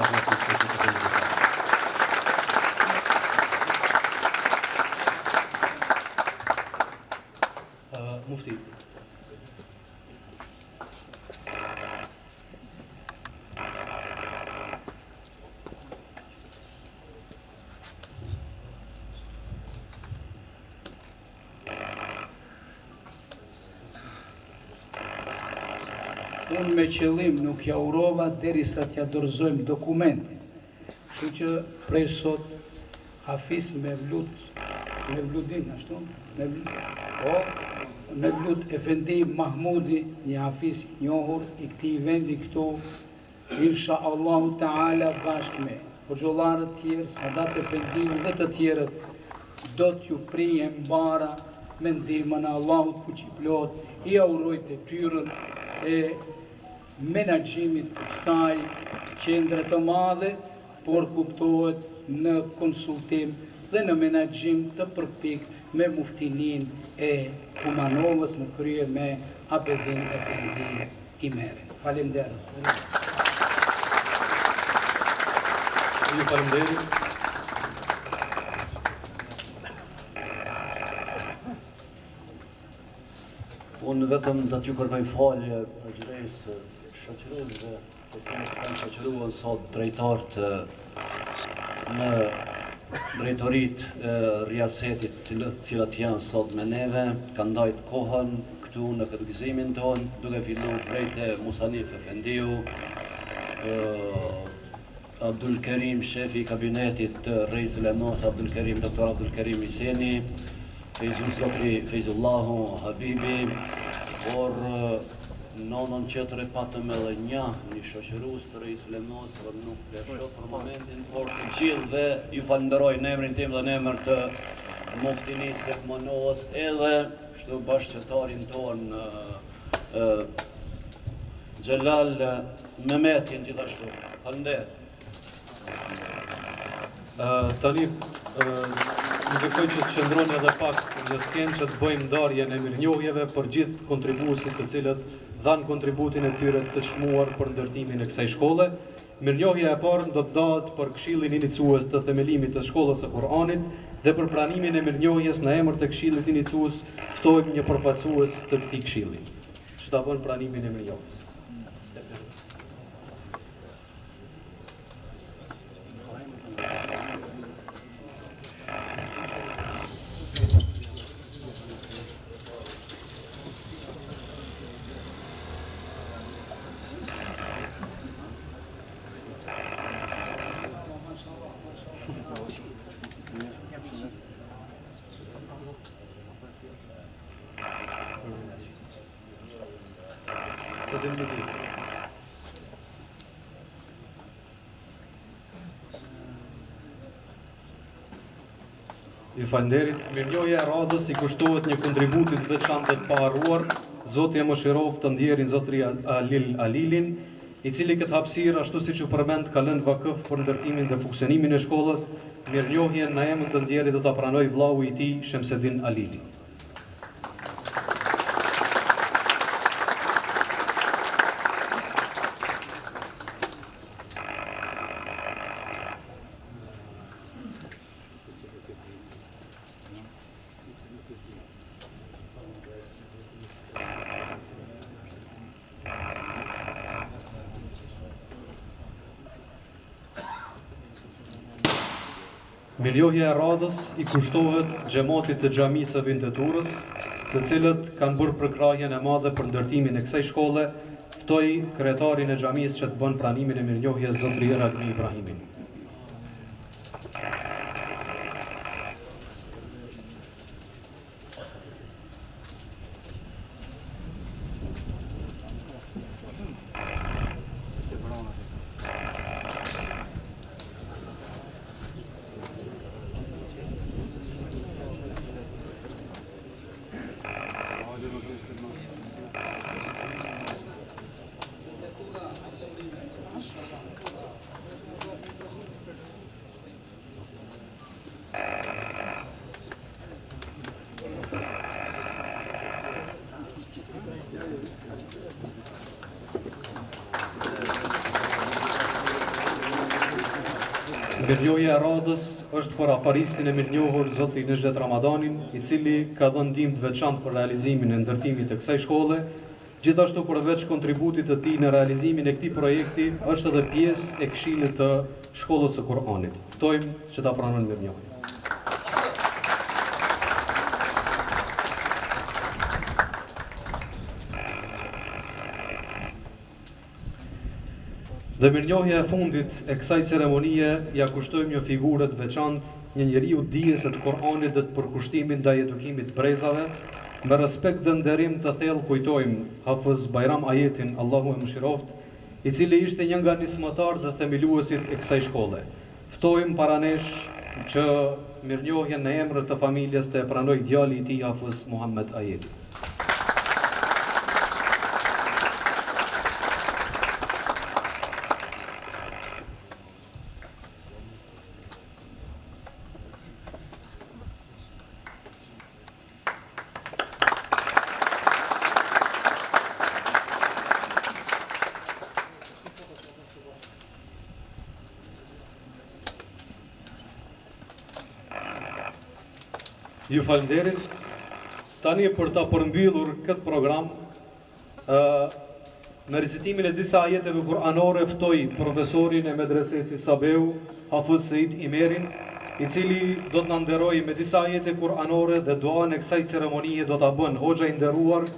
Mufti. Unë me qëllim nuk ja urova derisa t'ja dorëzojmë dokumentin. Kështu që prej sot Hafiz Mevludin, ashtu? Mevlut Efendi Mahmudi, një Hafiz i njohur i këtij vendi këtu, insha Allahu Taala bashkë me hoxhallarët tjerë, Sadat Efendiu dhe të tjerët, do t'ju prijem bara me ndihmën e Allahut fuqiplot, i uroj detyrën e menaxhimit të kësaj qendre të madhe, por kuptohet në konsultim dhe në menaxhim të përpik me muftinin e Kumanovës në krye me Abedin Efendi Imeri. Faleminderit. Ju faleminderit. Unë vetëm do t'ju kërkoj falje për gjërejsë shoqëruesve, të cilët kanë shoqëruar sot drejtarët në drejtoritë e riasetit cilat janë sot me neve, kanë ndajt kohën këtu në këtë gëzimin tonë, duke filluar prej te Musanif Efendiu, Abdul Kerim, shefi i kabinetit të Rejs Lemos, Abdul Kerim, doktor Abdul Kerim Iseni, Fejzullahu Habibi, por nonën qëtër e patëm edhe një shoqërues të Rejs Lemos, por nuk e shoh për momentin, por të gjithë dhe ju falenderoj në emrin tim dhe në emër të muftinisë së Kumanovës, edhe kështu bashkëqëtarin ton Xhelal Mehmetin gjithashtu. Faleminderit. Tani më kërkoj që të qëndroni edhe pak në skenë që të bëjmë ndarjen e mirënjohjeve për gjithë kontribuesit të cilët dhanë kontributin e tyre të çmuar për ndërtimin e kësaj shkolle. Mirënjohja e parë do të dahet për Këshillin Iniciues të themelimit të shkollës së Kur'anit dhe për pranimin e mirënjohjes në emër të Këshillit Iniciues ftojmë një përfaqësues të këtij këshilli që ta bën pranimin e mirënjohjes. Ju falenderit. Mirënjohja e radhës i kushtohet një kontributi të veçantë të paharruar, Zoti e mëshiroft të ndjerin zotëri Alilin, i cili këtë hapësirë ashtu siç u përmend ka lënë vakëf për ndërtimin dhe funksionimin e shkollës. Mirënjohjen në emër të ndjerit do ta pranoj vllau i tij Shemsedin Alili. Mirënjohja e radhës i kushtohet xhamatit të xhamisë së Vinteturës, të cilët kanë bërë përkrahjen e madhe për ndërtimin e kësaj shkolle. Ftoj kryetarin e xhamisë që të bën pranimin e mirënjohjes zotëri Ragmi Ibrahimin. Mirënjohja e radhës është për afaristin e mirënjohur zoti Nezhet Ramadanin, i cili ka dhënë ndihmë të veçantë për realizimin e ndërtimit të kësaj shkolle. Gjithashtu përveç kontributit të tij në realizimin e këtij projekti, është edhe pjesë e Këshillit të Shkollës së Kur'anit. Ftojmë që ta pranojnë mirënjohjen. Dhe mirënjohja e fundit e kësaj ceremonie ja kushtojmë një figurë të veçantë, një njeriu dijes të Kur'anit dhe të përkushtimit ndaj edukimit të brezave. Me respekt dhe nderim të thellë kujtojmë Hafiz Bajram Ajetin, Allahu e mëshiroft, i cili ishte një nga nismëtarët dhe themeluesit e kësaj shkolle. Ftojmë para nesh që mirënjohjen në emër të familjes të e pranoj djali i tij Hafiz Muhammed Ajeti. Ju falenderit. Tani për ta përmbyllur këtë program, me recitimin e disa ajeteve kuranore ftoj profesorin e medresesi Sabeu, Hafiz Said Imerin, i cili do të na nderojë me disa ajete kuranore dhe duan e kësaj ceremonie do ta bën hoxha i nderuar,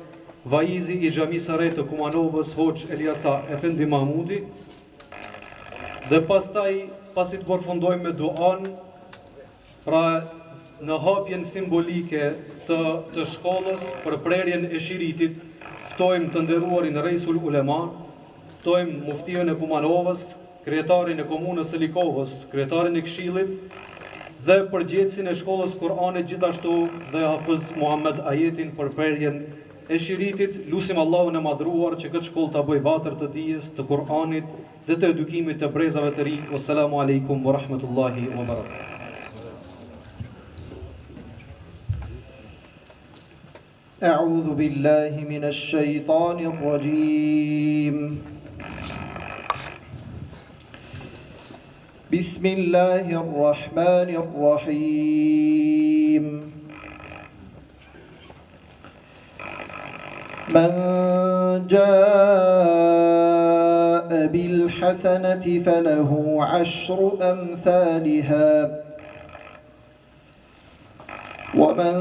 vaizi i xhamisë së re të Kumanovës, Hoxh Eliasa Efendi Mahmudi. Dhe pastaj, pasi të përfundojmë me duan, pra në hapjen simbolike të shkollës për prerjen e shiritit, ftojmë të nderuarin Reisul Ulema, ftojmë muftion e Kumanovës, kryetarin e komunës së Likovës, kryetarin e Këshillit dhe përgjegjësin e shkollës Kur'anit, gjithashtu dhe Hafiz Muhammed Ajetin për prerjen e shiritit. Lusim Allahun e madhruar që këtë shkollë ta bëjë vatër të dijes, të Kur'anit dhe të edukimit të brezave të rinj. Wassalamu alaikum wa rahmatullahi wa barakatuh. أعوذ بالله من الشيطان الرجيم بسم الله الرحمن الرحيم من جاء بالحسنة فله عشر أمثالها ومن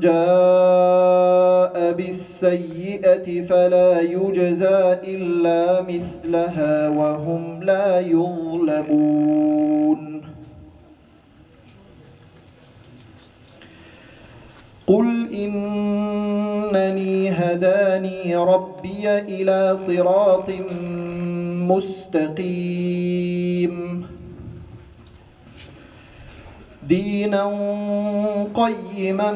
جاء بالسيئة فلا يجزى إلا مثلها وهم لا يظلمون قل إنني هداني ربي إلى صراط مستقيم دينا قيما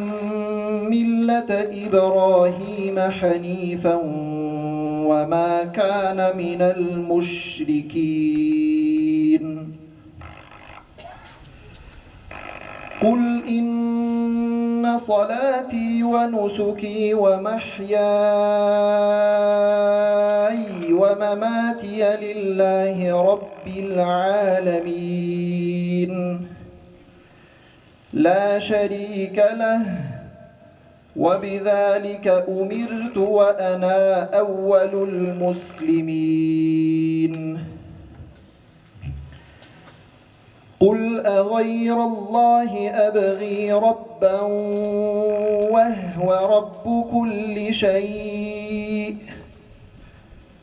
ملة إبراهيم حنيفا وما كان من المشركين قل إن صلاتي ونسكي ومحياي ومماتي لله رب العالمين لا شريك له وبذلك أمرت وأنا أول المسلمين قل أغير الله أبغي ربا وهو رب كل شيء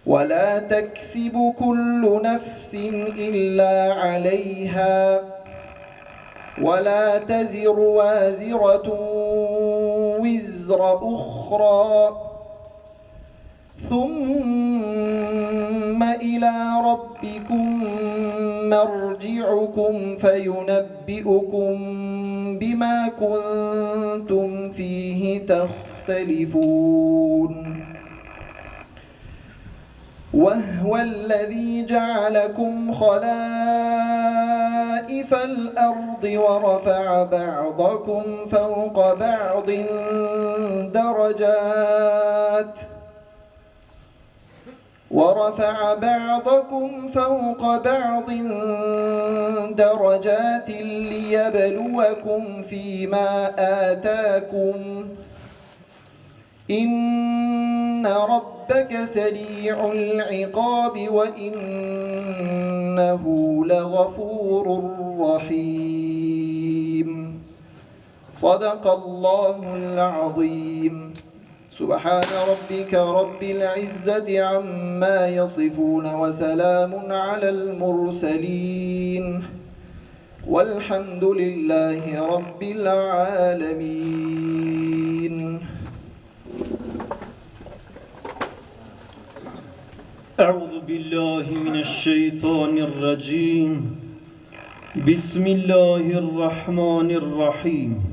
ولا تكسب كل نفس إلا عليها ولا تزر وازرة وزر أخرى ثم إلى ربكم مرجعكم فينبئكم بما كنتم فيه تختلفون وهو الذي جعلكم خلائف الأرض ورفع بعضكم فوق بعض درجات ليبلوكم فيما آتاكم إن ربك سريع العقاب وإنه لغفور رحيم صدق الله العظيم سبحان ربك رب العزة عما يصفون وسلام على المرسلين والحمد لله رب العالمين أعوذ بالله من الشيطان الرجيم بسم الله الرحمن الرحيم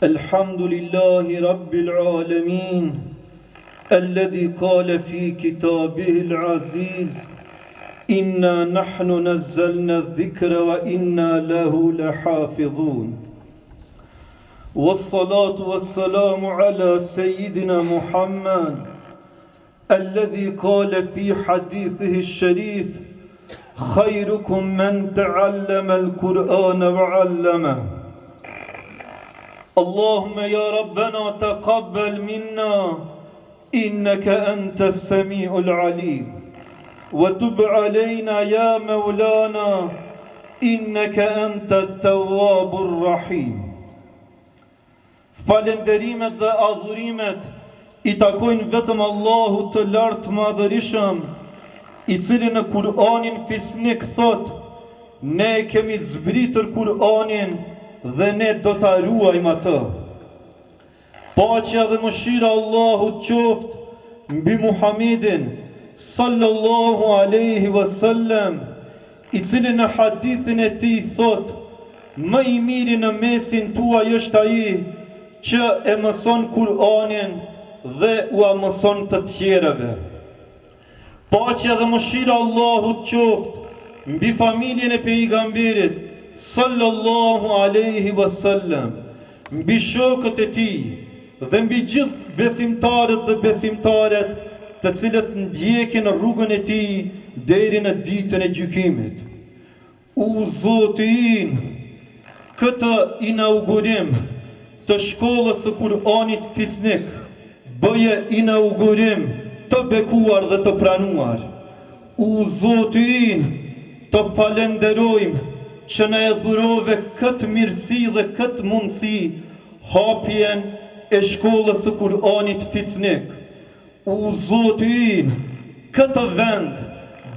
الحمد لله رب العالمين الذي قال في كتابه العزيز إنا نحن نزلنا الذكر وإنا له لحافظون والصلاة والسلام على سيدنا محمد الذي قال في حديثه الشريف خيركم من تعلم القرآن وعلمه اللهم يا ربنا تقبل منا إنك أنت السميع العليم وتب علينا يا مولانا إنك أنت التواب الرحيم. Falenderimet dhe adhurimet I takojnë vetëm Allahut të lartë madhërisëm, I cili në Kur'anin fisnik thot: ne kemi zbritër Kur'anin dhe ne do ta ruajmë atë. Paqja dhe mëshira Allahut qoftë mbi Muhamedin sallallahu alaihi wasallam, I cili në hadithin e tij thot: më I miri në mesin tuaj është ai që e mëson Kur'anin dhe u mëson të tjerëve. Paqja dhe mëshira Allahut qoftë mbi familjen e pejgamberit sallallahu alaihi wasallam, mbi shokët e tij dhe mbi gjithë besimtarët dhe besimtaret të cilët ndjekin rrugën e tij deri në ditën e gjykimit. U Zotin, këtë inaugurim të shkollës së Kur'anit fisnik, bëje inaugurim të bekuar dhe të pranuar. U Zotin, të falenderojmë që na e dhurove këtë mirësi dhe këtë mundësi, hapjen e shkollës së Kur'anit fisnik. U Zotin, këtë vend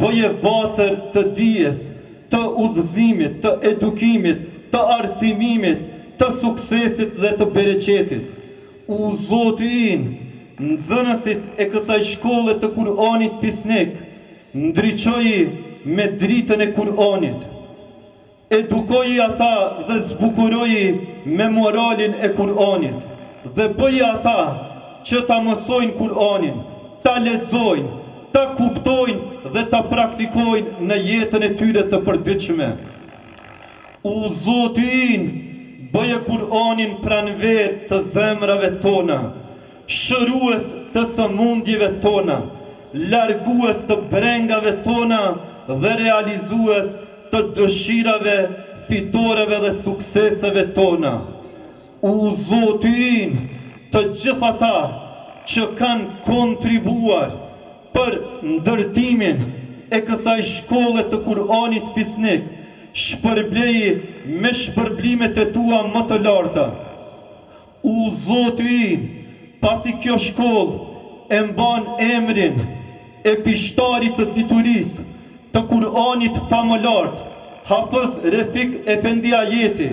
bëje vatër të dijes, të udhëzimit, të edukimit, të arsimimit, të suksesit dhe të bereqetit. U Zotin, nxënësit e kësaj shkolle të Kur'anit fisnik, ndriçoji me dritën e Kur'anit, edukoji ata dhe zbukuroji me moralin e Kur'anit, dhe bëji ata që ta mësojnë Kur'anin, ta lexojnë, ta kuptojnë dhe ta praktikojnë në jetën e tyre të përditshme. U Zotin, bëje Kur'anin pranver të zemrave tona, shërues të sëmundjeve tona, largues të brengave tona dhe realizues të dëshirave, fitoreve dhe sukseseve tona. U Zotin, të gjithë ata që kanë kontribuar për ndërtimin e kësaj shkolle të Kur'anit fisnik, shpërbleji me shpërblimet e tua më të larta. U Zotin, pasi kjo shkollë e mban emrin e pishtarit të diturisë të Kur'anit famëlart, Hafez Refik Efendi Ajeti,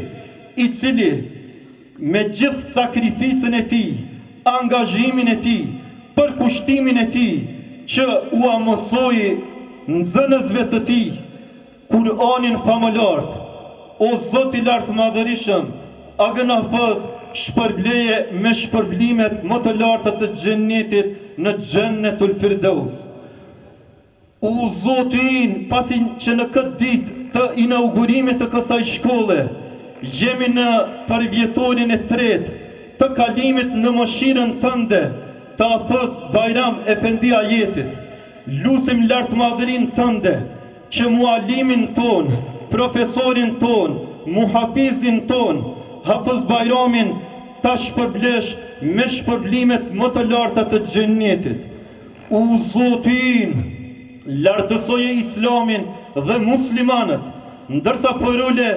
I cili me gjithë sakrificën e tij, angazhimin e tij, përkushtimin e tij, që u mësoi nxënësve të tij Kur'anin famëlart, o Zot I lartë madhërisëm, agën Hafez shpërbleje me shpërblimet më të larta të xhennetit në Xhennetul Firdaus. U Zotin, pasi që në këtë ditë të inaugurimit të kësaj shkolle, jemi në përvjetorin e tretë të kalimit në mëshirën tënde të Hafez Bajram Efendi Ajetit, lusim lartë madhërin tënde që mualimin ton, profesorin ton, muhafizin ton, Hafez Bajramin ta shpërblesh me shpërblimet më të larta të xhennetit. U Zotin, lartësoje Islamin dhe muslimanët, ndërsa përule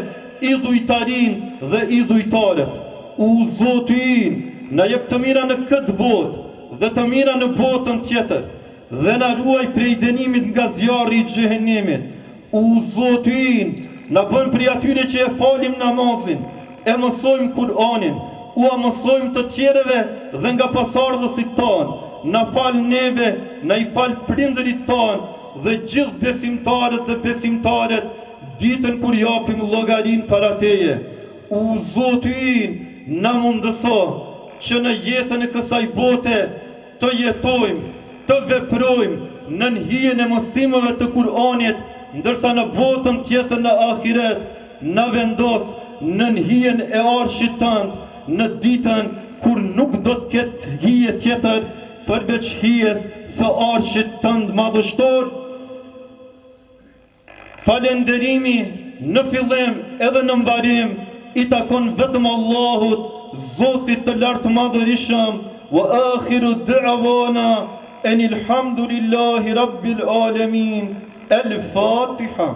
idhujtarin dhe idhujtarët. U Zotin, na jep të mira në këtë botë dhe të mira në botën tjetër, dhe na ruaj prej dënimit nga zjarri I xhehenemit. U Zotin, na bën prej atyre që e falim namazin, e mësojmë Kur'anin, u mësojmë të tjereve dhe nga pasardhësit tanë, na fal neve, na I fal prindërit tanë dhe gjithë besimtarët dhe besimtaret ditën kur japim llogarin para Teje. U Zotin, na mundëso që në jetën e kësaj bote të jetojmë, të veprojmë në hijen e mësimeve të Kur'anit, ndërsa në botën tjetër në ahiret na vendos në hijen e arshit tënd, në ditën kur nuk do të ketë hije tjetër përveç hijes së arshit tënd madhështor. Falenderimi në fillim edhe në mbarim I takon vetëm Allahut Zotit të lartë madhërishëm, wa akhiru da'wana enil hamdulillahi rabbil alamin. El-Fatiha.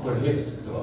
Për hitë këto,